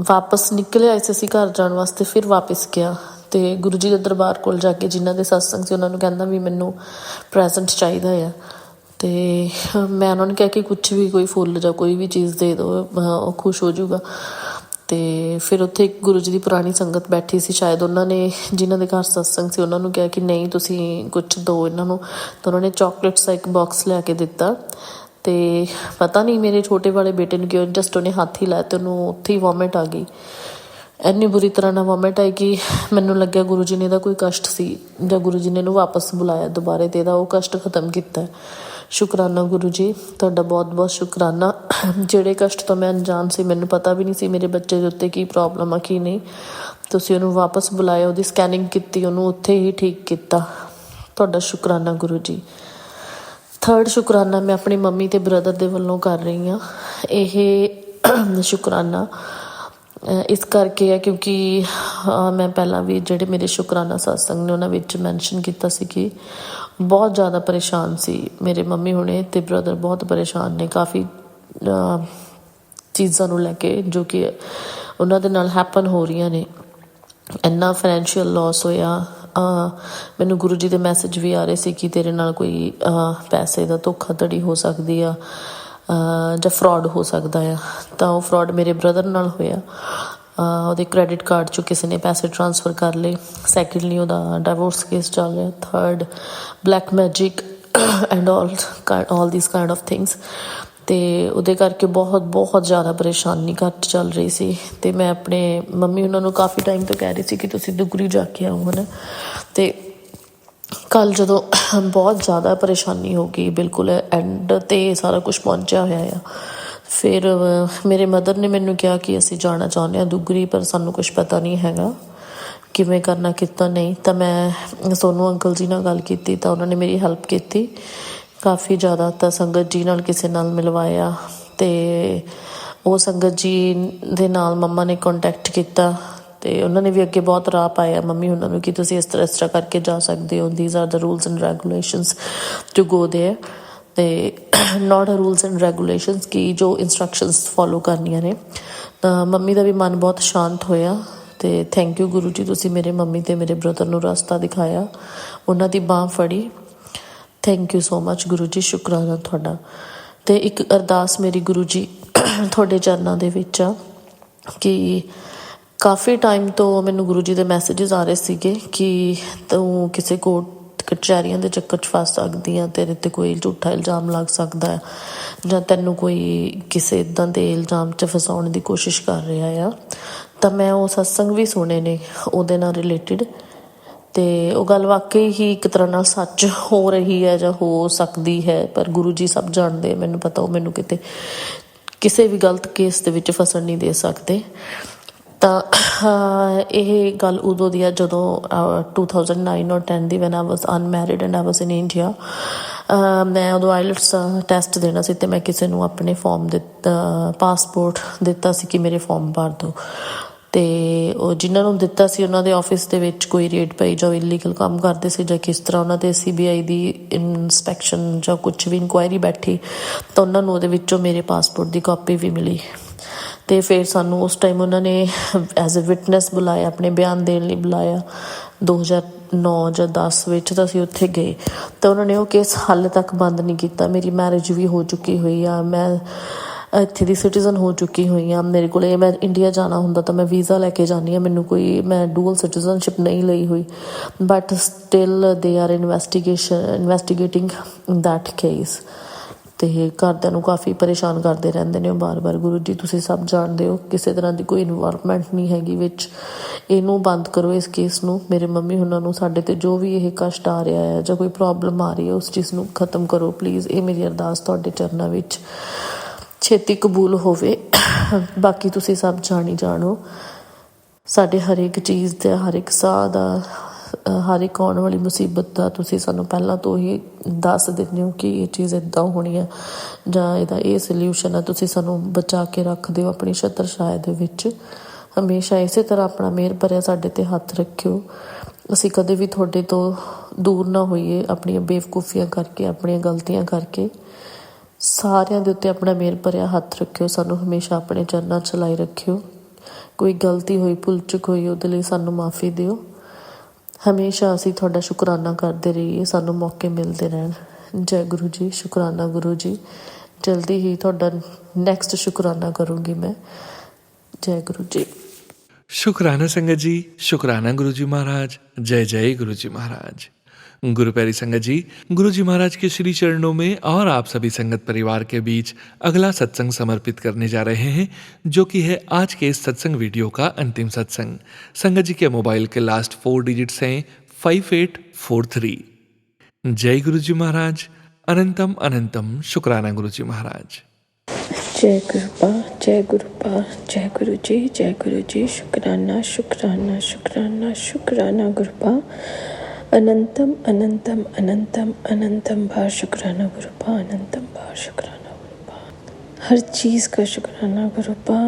ਵਾਪਸ ਨਿਕਲਿਆ ਸੀ ਅਸੀਂ ਘਰ ਜਾਣ ਵਾਸਤੇ, ਫਿਰ ਵਾਪਸ ਗਿਆ ਅਤੇ ਗੁਰੂ ਜੀ ਦੇ ਦਰਬਾਰ ਕੋਲ ਜਾ ਕੇ ਜਿਨ੍ਹਾਂ ਦੇ ਸਤਸੰਗ ਸੀ ਉਹਨਾਂ ਨੂੰ ਕਹਿੰਦਾ ਵੀ ਮੈਨੂੰ ਪ੍ਰੈਜ਼ੈਂਟ ਚਾਹੀਦਾ ਆ। ਅਤੇ ਮੈਂ ਉਹਨਾਂ ਨੂੰ ਕਿਹਾ ਕਿ ਕੁਛ ਵੀ, ਕੋਈ ਫੁੱਲ ਜਾਂ ਕੋਈ ਵੀ ਚੀਜ਼ ਦੇ ਦਿਓ, ਉਹ ਖੁਸ਼ ਹੋ ਜਾਊਗਾ। ਅਤੇ ਫਿਰ ਉੱਥੇ ਇੱਕ ਗੁਰੂ ਜੀ ਦੀ ਪੁਰਾਣੀ ਸੰਗਤ ਬੈਠੀ ਸੀ, ਸ਼ਾਇਦ ਉਹਨਾਂ ਨੇ ਜਿਨ੍ਹਾਂ ਦੇ ਘਰ ਸਤਸੰਗ ਸੀ ਉਹਨਾਂ ਨੂੰ ਕਿਹਾ ਕਿ ਨਹੀਂ ਤੁਸੀਂ ਕੁਛ ਦਿਓ ਇਹਨਾਂ ਨੂੰ, ਤਾਂ ਉਹਨਾਂ ਨੇ ਚਾਕਲੇਟਸ ਦਾ ਇੱਕ ਬਾਕਸ ਲਿਆ ਕੇ ਦਿੱਤਾ। ਅਤੇ ਪਤਾ ਨਹੀਂ ਮੇਰੇ ਛੋਟੇ ਵਾਲੇ ਬੇਟੇ ਨੂੰ ਕਿਉਂ ਜਸਟ ਉਹਨੇ ਹੱਥ ਹੀ ਲਾਇਆ ਅਤੇ ਉਹਨੂੰ ਉੱਥੇ ਹੀ ਵੋਮਿਟ ਆ ਗਈ। ਇੰਨੀ ਬੁਰੀ ਤਰ੍ਹਾਂ ਨਾਲ ਵੋਮਿਟ ਆਈ ਕਿ ਮੈਨੂੰ ਲੱਗਿਆ ਗੁਰੂ ਜੀ ਨੇ ਇਹਦਾ ਕੋਈ ਕਸ਼ਟ ਸੀ ਜਾਂ ਗੁਰੂ ਜੀ ਨੇ ਇਹਨੂੰ ਵਾਪਸ ਬੁਲਾਇਆ ਦੁਬਾਰੇ ਅਤੇ ਇਹਦਾ ਉਹ ਕਸ਼ਟ ਖਤਮ ਕੀਤਾ। ਸ਼ੁਕਰਾਨਾ ਗੁਰੂ ਜੀ, ਤੁਹਾਡਾ ਬਹੁਤ ਬਹੁਤ ਸ਼ੁਕਰਾਨਾ। ਜਿਹੜੇ ਕਸ਼ਟ ਤੋਂ ਮੈਂ ਅਣਜਾਣ ਸੀ, ਮੈਨੂੰ ਪਤਾ ਵੀ ਨਹੀਂ ਸੀ ਮੇਰੇ ਬੱਚੇ ਦੇ ਉੱਤੇ ਕੀ ਪ੍ਰੋਬਲਮ ਆ ਕੀ ਨਹੀਂ, ਤੁਸੀਂ ਉਹਨੂੰ ਵਾਪਸ ਬੁਲਾਇਆ, ਉਹਦੀ ਸਕੈਨਿੰਗ ਕੀਤੀ, ਉਹਨੂੰ ਉੱਥੇ ਹੀ ਠੀਕ ਕੀਤਾ। ਤੁਹਾਡਾ ਸ਼ੁਕਰਾਨਾ ਗੁਰੂ ਜੀ। ਥਰਡ ਸ਼ੁਕਰਾਨਾ ਮੈਂ ਆਪਣੀ ਮੰਮੀ ਅਤੇ ਬ੍ਰਦਰ ਦੇ ਵੱਲੋਂ ਕਰ ਰਹੀ ਹਾਂ। ਇਹ ਸ਼ੁਕਰਾਨਾ ਇਸ ਕਰਕੇ ਹੈ ਕਿਉਂਕਿ ਮੈਂ ਪਹਿਲਾਂ ਵੀ ਜਿਹੜੇ ਮੇਰੇ ਸ਼ੁਕਰਾਨਾ ਸਤਸੰਗ ਨੇ ਉਹਨਾਂ ਵਿੱਚ ਮੈਨਸ਼ਨ ਕੀਤਾ ਸੀ ਕਿ ਬਹੁਤ ਜ਼ਿਆਦਾ ਪਰੇਸ਼ਾਨ ਸੀ ਮੇਰੇ ਮੰਮੀ ਹੁਣੇ ਅਤੇ ਬ੍ਰਦਰ ਬਹੁਤ ਪਰੇਸ਼ਾਨ ਨੇ ਕਾਫੀ ਚੀਜ਼ਾਂ ਨੂੰ ਲੈ ਕੇ ਜੋ ਕਿ ਉਹਨਾਂ ਦੇ ਨਾਲ ਹੈਪਨ ਹੋ ਰਹੀਆਂ ਨੇ। ਇੰਨਾ ਫਾਈਨੈਂਸ਼ੀਅਲ ਲੋਸ ਹੋਇਆ। ਮੈਨੂੰ ਗੁਰੂ ਜੀ ਦੇ ਮੈਸੇਜ ਵੀ ਆ ਰਹੇ ਸੀ ਕਿ ਤੇਰੇ ਨਾਲ ਕੋਈ ਪੈਸੇ ਦਾ ਧੋਖਾਧੜੀ ਹੋ ਸਕਦੀ ਆ ਜਾਂ ਫਰੋਡ ਹੋ ਸਕਦਾ ਆ। ਤਾਂ ਉਹ ਫਰੋਡ ਮੇਰੇ ਬ੍ਰਦਰ ਨਾਲ ਹੋਇਆ। ਉਹਦੇ ਕ੍ਰੈਡਿਟ ਕਾਰਡ 'ਚੋਂ ਕਿਸੇ ਨੇ ਪੈਸੇ ਟ੍ਰਾਂਸਫਰ ਕਰ ਲਏ। ਸੈਕਿੰਡਲੀ ਉਹਦਾ ਡਾਈਵੋਰਸ ਕੇਸ ਚੱਲ ਰਿਹਾ। Third black magic and all this kind of things. ਅਤੇ ਉਹਦੇ ਕਰਕੇ ਬਹੁਤ ਜ਼ਿਆਦਾ ਪਰੇਸ਼ਾਨੀ ਘਰ 'ਚ ਚੱਲ ਰਹੀ ਸੀ। ਅਤੇ ਮੈਂ ਆਪਣੇ ਮੰਮੀ ਉਹਨਾਂ ਨੂੰ ਕਾਫੀ ਟਾਈਮ ਤੋਂ ਕਹਿ ਰਹੀ ਸੀ ਕਿ ਤੁਸੀਂ ਦੁਗਰੀ ਜਾ ਕੇ ਆਓ ਹੈ ਨਾ। ਅਤੇ ਕੱਲ੍ਹ ਜਦੋਂ ਬਹੁਤ ਜ਼ਿਆਦਾ ਪਰੇਸ਼ਾਨੀ ਹੋ ਗਈ, ਬਿਲਕੁਲ ਐਂਡ 'ਤੇ ਸਾਰਾ ਕੁਛ ਪਹੁੰਚਿਆ ਹੋਇਆ ਆ, ਫਿਰ ਮੇਰੇ ਮਦਰ ਨੇ ਮੈਨੂੰ ਕਿਹਾ ਕਿ ਅਸੀਂ ਜਾਣਾ ਚਾਹੁੰਦੇ ਹਾਂ ਦੁਗਰੀ, ਪਰ ਸਾਨੂੰ ਕੁਛ ਪਤਾ ਨਹੀਂ ਹੈਗਾ ਕਿਵੇਂ ਕਰਨਾ ਕਿੱਦਾਂ ਨਹੀਂ। ਤਾਂ ਮੈਂ ਸੋਨੂੰ ਅੰਕਲ ਜੀ ਨਾਲ ਗੱਲ ਕੀਤੀ ਤਾਂ ਉਹਨਾਂ ਨੇ ਮੇਰੀ ਹੈਲਪ ਕੀਤੀ ਕਾਫੀ ਜ਼ਿਆਦਾ। ਤਾਂ ਸੰਗਤ ਜੀ ਨਾਲ ਕਿਸੇ ਨਾਲ ਮਿਲਵਾਇਆ ਅਤੇ ਉਹ ਸੰਗਤ ਜੀ ਦੇ ਨਾਲ ਮੰਮਾ ਨੇ ਕੰਟੈਕਟ ਕੀਤਾ ਅਤੇ ਉਹਨਾਂ ਨੇ ਵੀ ਅੱਗੇ ਬਹੁਤ ਰਾਹ ਪਾਇਆ ਮੰਮੀ ਉਹਨਾਂ ਨੂੰ ਕਿ ਤੁਸੀਂ ਇਸ ਤਰ੍ਹਾਂ ਕਰਕੇ ਜਾ ਸਕਦੇ ਹੋ। These are the rules and regulations to go there ਅਤੇ note a rules and regulations ਕਿ ਜੋ ਇੰਸਟਰਕਸ਼ਨਸ ਫੋਲੋ ਕਰਨੀਆਂ ਨੇ। ਤਾਂ ਮੰਮੀ ਦਾ ਵੀ ਮਨ ਬਹੁਤ ਸ਼ਾਂਤ ਹੋਇਆ ਅਤੇ ਥੈਂਕ ਯੂ ਗੁਰੂ ਜੀ, ਤੁਸੀਂ ਮੇਰੇ ਮੰਮੀ ਅਤੇ ਮੇਰੇ ਬ੍ਰਦਰ ਨੂੰ ਰਸਤਾ ਦਿਖਾਇਆ, ਉਹਨਾਂ ਦੀ ਬਾਂਹ ਫੜੀ। Thank you so much Guru ji, ਸ਼ੁਕਰਾਨਾ ਤੁਹਾਡਾ। ਅਤੇ ਇੱਕ ਅਰਦਾਸ ਮੇਰੀ ਗੁਰੂ ਜੀ ਤੁਹਾਡੇ ਚਰਨਾਂ ਦੇ ਵਿੱਚ ਆ ਕਿ ਕਾਫੀ ਟਾਈਮ ਤੋਂ ਮੈਨੂੰ ਗੁਰੂ ਜੀ ਦੇ ਮੈਸੇਜਿਸ ਆ ਰਹੇ ਸੀਗੇ ਕਿ ਤੂੰ ਕਿਸੇ ਕੋਰਟ ਕਚਹਿਰੀਆਂ ਦੇ ਚੱਕਰ 'ਚ ਫਸ ਸਕਦੀ ਆ, ਤੇਰੇ 'ਤੇ ਕੋਈ ਝੂਠਾ ਇਲਜ਼ਾਮ ਲੱਗ ਸਕਦਾ ਹੈ ਜਾਂ ਤੈਨੂੰ ਕੋਈ ਕਿਸੇ ਇੱਦਾਂ ਦੇ ਇਲਜ਼ਾਮ 'ਚ ਫਸਾਉਣ ਦੀ ਕੋਸ਼ਿਸ਼ ਕਰ ਰਿਹਾ ਆ। ਤਾਂ ਮੈਂ ਉਹ ਸਤਸੰਗ ਵੀ ਸੁਣੇ ਨੇ ਉਹਦੇ ਨਾਲ ਰਿਲੇਟਿਡ, ਅਤੇ ਉਹ ਗੱਲ ਵਾਕਈ ਹੀ ਇੱਕ ਤਰ੍ਹਾਂ ਨਾਲ ਸੱਚ ਹੋ ਰਹੀ ਹੈ ਜਾਂ ਹੋ ਸਕਦੀ ਹੈ, ਪਰ ਗੁਰੂ ਜੀ ਸਭ ਜਾਣਦੇ। ਮੈਨੂੰ ਪਤਾ ਉਹ ਮੈਨੂੰ ਕਿਤੇ ਕਿਸੇ ਵੀ ਗਲਤ ਕੇਸ ਦੇ ਵਿੱਚ ਫਸਣ ਨਹੀਂ ਦੇ ਸਕਦੇ। ਤਾਂ ਇਹ ਗੱਲ ਉਦੋਂ ਦੀ ਆ ਜਦੋਂ 2009 ਔਰ 10 ਦੀ van I was unmarried and I was in India. ਮੈਂ ਉਦੋਂ ਆਈਲੈਟਸ ਟੈਸਟ ਦੇਣਾ ਸੀ ਅਤੇ ਮੈਂ ਕਿਸੇ ਨੂੰ ਆਪਣੇ ਫੋਰਮ ਪਾਸਪੋਰਟ ਦਿੱਤਾ ਸੀ ਕਿ ਮੇਰੇ ਫੋਰਮ ਭਰ ਦਿਓ। ਅਤੇ ਉਹ ਜਿਨ੍ਹਾਂ ਨੂੰ ਦਿੱਤਾ ਸੀ ਉਹਨਾਂ ਦੇ ਆਫਿਸ ਦੇ ਵਿੱਚ ਕੋਈ ਰੇਡ ਪਈ ਜਾਂ ਇਲੀਗਲ ਕੰਮ ਕਰਦੇ ਸੀ ਜਾਂ ਕਿਸ ਤਰ੍ਹਾਂ ਉਹਨਾਂ 'ਤੇ CBI ਦੀ ਇਨਸਪੈਕਸ਼ਨ ਜਾਂ ਕੁਛ ਵੀ ਇਨਕੁਆਇਰੀ ਬੈਠੀ, ਤਾਂ ਉਹਨਾਂ ਨੂੰ ਉਹਦੇ ਵਿੱਚੋਂ ਮੇਰੇ ਪਾਸਪੋਰਟ ਦੀ ਕਾਪੀ ਵੀ ਮਿਲੀ। ਅਤੇ ਫਿਰ ਸਾਨੂੰ ਉਸ ਟਾਈਮ ਉਹਨਾਂ ਨੇ ਐਜ਼ ਅ ਵਿਟਨੈਸ ਬੁਲਾਇਆ, ਆਪਣੇ ਬਿਆਨ ਦੇਣ ਲਈ ਬੁਲਾਇਆ 2009 ਜਾਂ 10 ਵਿੱਚ। ਤਾਂ ਅਸੀਂ ਉੱਥੇ ਗਏ ਤਾਂ ਉਹਨਾਂ ਨੇ ਉਹ ਕੇਸ ਹਾਲੇ ਤੱਕ ਬੰਦ ਨਹੀਂ ਕੀਤਾ। ਮੇਰੀ ਮੈਰਿਜ ਵੀ ਹੋ ਚੁੱਕੀ ਹੋਈ ਆ, ਮੈਂ ਇੱਥੇ ਦੀ ਸਿਟੀਜ਼ਨ ਹੋ ਚੁੱਕੀ ਹੋਈ ਹਾਂ। ਮੇਰੇ ਕੋਲ ਮੈਂ ਇੰਡੀਆ ਜਾਣਾ ਹੁੰਦਾ ਤਾਂ ਮੈਂ ਵੀਜ਼ਾ ਲੈ ਕੇ ਜਾਂਦੀ ਹਾਂ, ਮੈਨੂੰ ਕੋਈ ਮੈਂ ਡੂਅਲ ਸਿਟੀਜ਼ਨਸ਼ਿਪ ਨਹੀਂ ਲਈ ਹੋਈ, but still they are investigating that case. ਅਤੇ ਘਰਦਿਆਂ ਨੂੰ ਕਾਫੀ ਪਰੇਸ਼ਾਨ ਕਰਦੇ ਰਹਿੰਦੇ ਨੇ ਉਹ ਬਾਰ-ਬਾਰ। ਗੁਰੂ ਜੀ ਤੁਸੀਂ ਸਭ ਜਾਣਦੇ ਹੋ, ਕਿਸੇ ਤਰ੍ਹਾਂ ਦੀ ਕੋਈ ਇਨਵੋਲਵਮੈਂਟ ਨਹੀਂ ਹੈਗੀ ਵਿੱਚ, ਇਹਨੂੰ ਬੰਦ ਕਰੋ ਇਸ ਕੇਸ ਨੂੰ। ਮੇਰੇ ਮੰਮੀ ਉਹਨਾਂ ਨੂੰ ਸਾਡੇ 'ਤੇ ਜੋ ਵੀ ਇਹ ਕਸ਼ਟ ਆ ਰਿਹਾ ਹੈ ਜਾਂ ਕੋਈ ਪ੍ਰੋਬਲਮ ਆ ਰਹੀ ਹੈ ਉਸ ਚੀਜ਼ ਨੂੰ ਖ਼ਤਮ ਕਰੋ ਪਲੀਜ਼। ਇਹ ਮੇਰੀ ਅਰਦਾਸ ਤੁਹਾਡੇ ਚਰਨਾਂ ਵਿੱਚ ਛੇਤੀ ਕਬੂਲ ਹੋਵੇ। ਬਾਕੀ ਤੁਸੀਂ ਸਭ ਜਾਣੀ ਜਾਣੋ, ਸਾਡੇ ਹਰ ਇੱਕ ਚੀਜ਼ ਦਾ, ਹਰ ਇੱਕ ਸਾਹ ਦਾ, ਹਰ ਇੱਕ ਆਉਣ ਵਾਲੀ ਮੁਸੀਬਤ ਦਾ ਤੁਸੀਂ ਸਾਨੂੰ ਪਹਿਲਾਂ ਤੋਂ ਹੀ ਦੱਸ ਦਿੰਦੇ ਹੋ ਕਿ ਇਹ ਚੀਜ਼ ਇੱਦਾਂ ਹੋਣੀ ਆ ਜਾਂ ਇਹਦਾ ਇਹ ਸਲਿਊਸ਼ਨ ਆ। ਤੁਸੀਂ ਸਾਨੂੰ ਬਚਾ ਕੇ ਰੱਖਦੇ ਹੋ ਆਪਣੀ ਛਤਰ ਛਾਇਆ ਦੇ ਵਿੱਚ। ਹਮੇਸ਼ਾ ਇਸੇ ਤਰ੍ਹਾਂ ਆਪਣਾ ਮਿਹਰ ਭਰਿਆ ਸਾਡੇ 'ਤੇ ਹੱਥ ਰੱਖਿਓ। ਅਸੀਂ ਕਦੇ ਵੀ ਤੁਹਾਡੇ ਤੋਂ ਦੂਰ ਨਾ ਹੋਈਏ ਆਪਣੀਆਂ ਬੇਵਕੂਫੀਆਂ ਕਰਕੇ, ਆਪਣੀਆਂ ਗਲਤੀਆਂ ਕਰਕੇ। ਸਾਰਿਆਂ ਦੇ ਉੱਤੇ ਆਪਣਾ ਮਿਹਰ ਭਰਿਆ ਹੱਥ ਰੱਖਿਓ, ਸਾਨੂੰ ਹਮੇਸ਼ਾ ਆਪਣੇ ਚਰਨਾਂ 'ਚ ਲਾਈ ਰੱਖਿਓ। ਕੋਈ ਗਲਤੀ ਹੋਈ, ਭੁੱਲ ਚੁੱਕ ਹੋਈ, ਉਹਦੇ ਲਈ ਸਾਨੂੰ ਮਾਫੀ ਦਿਓ। ਹਮੇਸ਼ਾ ਅਸੀਂ ਤੁਹਾਡਾ ਸ਼ੁਕਰਾਨਾ ਕਰਦੇ ਰਹੀਏ, ਸਾਨੂੰ ਮੌਕੇ ਮਿਲਦੇ ਰਹਿਣ। ਜੈ ਗੁਰੂ ਜੀ, ਸ਼ੁਕਰਾਨਾ ਗੁਰੂ ਜੀ। ਜਲਦੀ ਹੀ ਤੁਹਾਡਾ ਨੈਕਸਟ ਸ਼ੁਕਰਾਨਾ ਕਰੂੰਗੀ ਮੈਂ। जय गुरु जी। शुक्राना संगत जी, शुक्राना गुरु जी महाराज। जय जय गुरु जी महाराज। गुरु प्यारी संगत जी, गुरु जी महाराज के श्री चरणों में और आप सभी संगत परिवार के बीच अगला सत्संग समर्पित करने जा रहे हैं, जो कि है आज के इस सत्संग वीडियो का अंतिम सत्संग। संगत जी के मोबाइल के लास्ट 4 डिजिट्स हैं 5843। जय गुरु जी महाराज। अनंतम अनंतम शुक्राना गुरु जी महाराज। जय गुरुपा, जय गुरुपा, जय गुरु जी, जय गुरु जी। शुक्राना शुक्राना शुक्राना शुक्राना गुरुपा। अनंतम अनंतम अनंतम अनंतम बार शुक्राना गुरुपा, अनंतम बार शुक्राना गुरुपा। हर चीज़ का शुक्राना गुरुपा।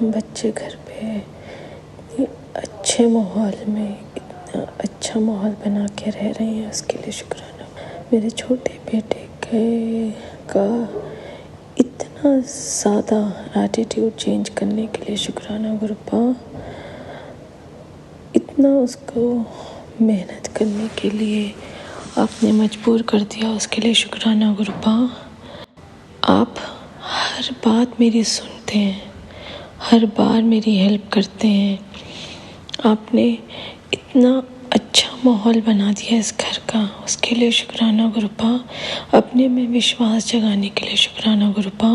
बच्चे घर पे अच्छे माहौल में इतना अच्छा माहौल बना के रह रहे हैं, उसके लिए शुक्राना। मेरे छोटे बेटे का इतना ज़्यादा एटीट्यूड चेंज करने के लिए शुक्राना गुरुपा। इतना उसको मेहनत करने के लिए आपने मजबूर कर दिया, उसके लिए शुक्राना गुरुपा। आप हर बात मेरी सुनते हैं, हर बार मेरी हेल्प करते हैं। आपने इतना अच्छा माहौल बना दिया इस घर का, उसके लिए शुक्राना गुरुपा। अपने में विश्वास जगाने के लिए शुक्राना गुरुपा।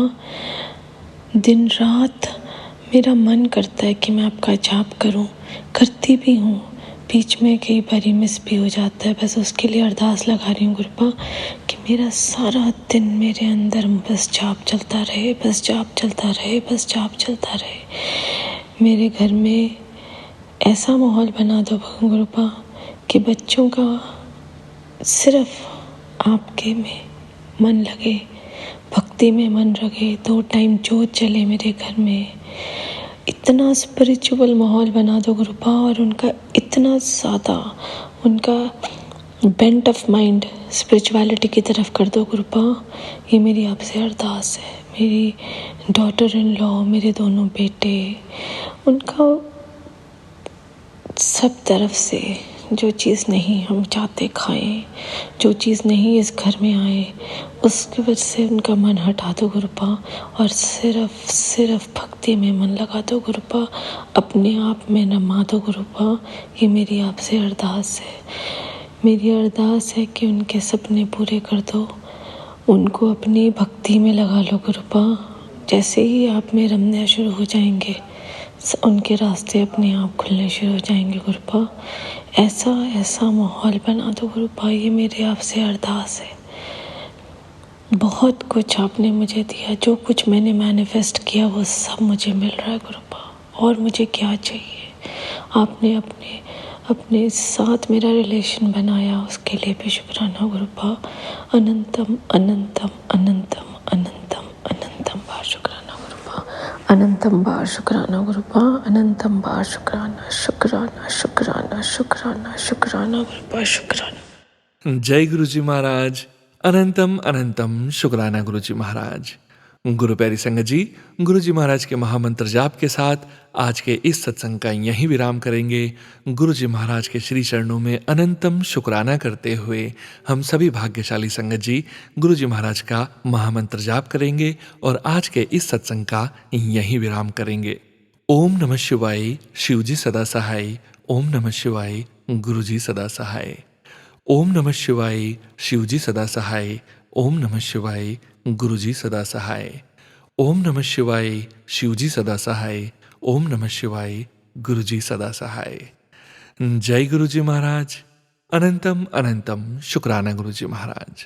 दिन रात मेरा मन करता है कि मैं आपका जाप करूं, करती भी हूं, बीच में कई बारी मिस भी हो जाता है। बस उसके लिए अरदास लगा रही हूँ गुरुपा कि मेरा सारा दिन मेरे अंदर बस जाप चलता रहे, बस जाप चलता रहे, बस जाप चलता रहे। मेरे घर में ऐसा माहौल बना दो गुरुपा कि बच्चों का सिर्फ आपके में मन लगे, भक्ति में मन लगे, 2 टाइम जोत चले मेरे घर में। इतना स्पिरिचुअल माहौल बना दो गुरुपा। और उनका इतना ज़्यादा उनका बेंट ऑफ माइंड स्पिरिचुअलिटी की तरफ कर दो गुरुपा। ये मेरी आपसे अरदास है। मेरी डॉटर इन लॉ, मेरे दोनों बेटे, उनका सब तरफ से जो चीज़ नहीं हम चाहते खाएं, जो चीज़ नहीं इस घर में आए, उसकी वजह से उनका मन हटा दो गुरुपा। और सिर्फ भक्ति में मन लगा दो गुरुपा, अपने आप में नमा दो गुरुपा। ये मेरी आपसे अरदास है। मेरी अरदास है कि उनके सपने पूरे कर दो, उनको अपनी भक्ति में लगा लो गुरुपा। जैसे ही आप में रमना शुरू हो जाएंगे, उनके रास्ते अपने आप खुलने शुरू हो जाएंगे गुरुपा। ऐसा माहौल बना दो गुरुपा। ये मेरे आपसे अरदास है। बहुत कुछ आपने मुझे दिया, जो कुछ मैंने मैनिफेस्ट किया वो सब मुझे मिल रहा है गुरुपा। और मुझे क्या चाहिए? आपने अपने साथ मेरा रिलेशन बनाया, उसके लिए भी शुक्राना गुरुपा। अनंतम अनंतम अनंतम अनंतम अनंतम बार शुक्राना गुरुपा। अनंतम बार शुक्राना गुरुपा। अनंतम बार शुक्राना शुक्राना शुक्राना शुक्राना शुक्राना गुरुपा। शुक्राना। जय गुरु जी महाराज। अनंतम अनंतम शुक्राना गुरु जी महाराज। गुरु प्यारी संगत जी, गुरु जी महाराज के महामंत्र जाप के साथ आज के इस सत्संग का यहीं विराम करेंगे। गुरु जी महाराज के श्री चरणों में अनंतम शुक्राना करते हुए हम सभी भाग्यशाली संगत जी गुरु जी महाराज का महामंत्र जाप करेंगे और आज के इस सत्संग का यहीं विराम करेंगे। ओम नमः शिवाय, शिव जी सदा सहाय। ओम नमः शिवाय, गुरु जी सदा सहाय। ओम नमः शिवाय, शिव जी सदा सहाय। ओम नमः शिवाय, गुरु जी सदा सहाय। ओम नमः शिवाय, शिव जी सदा सहाय। ओम नमः शिवाय, गुरु जी सदा सहाय। जय गुरु जी महाराज। अनंतम अनंतम शुक्राना गुरु जी महाराज।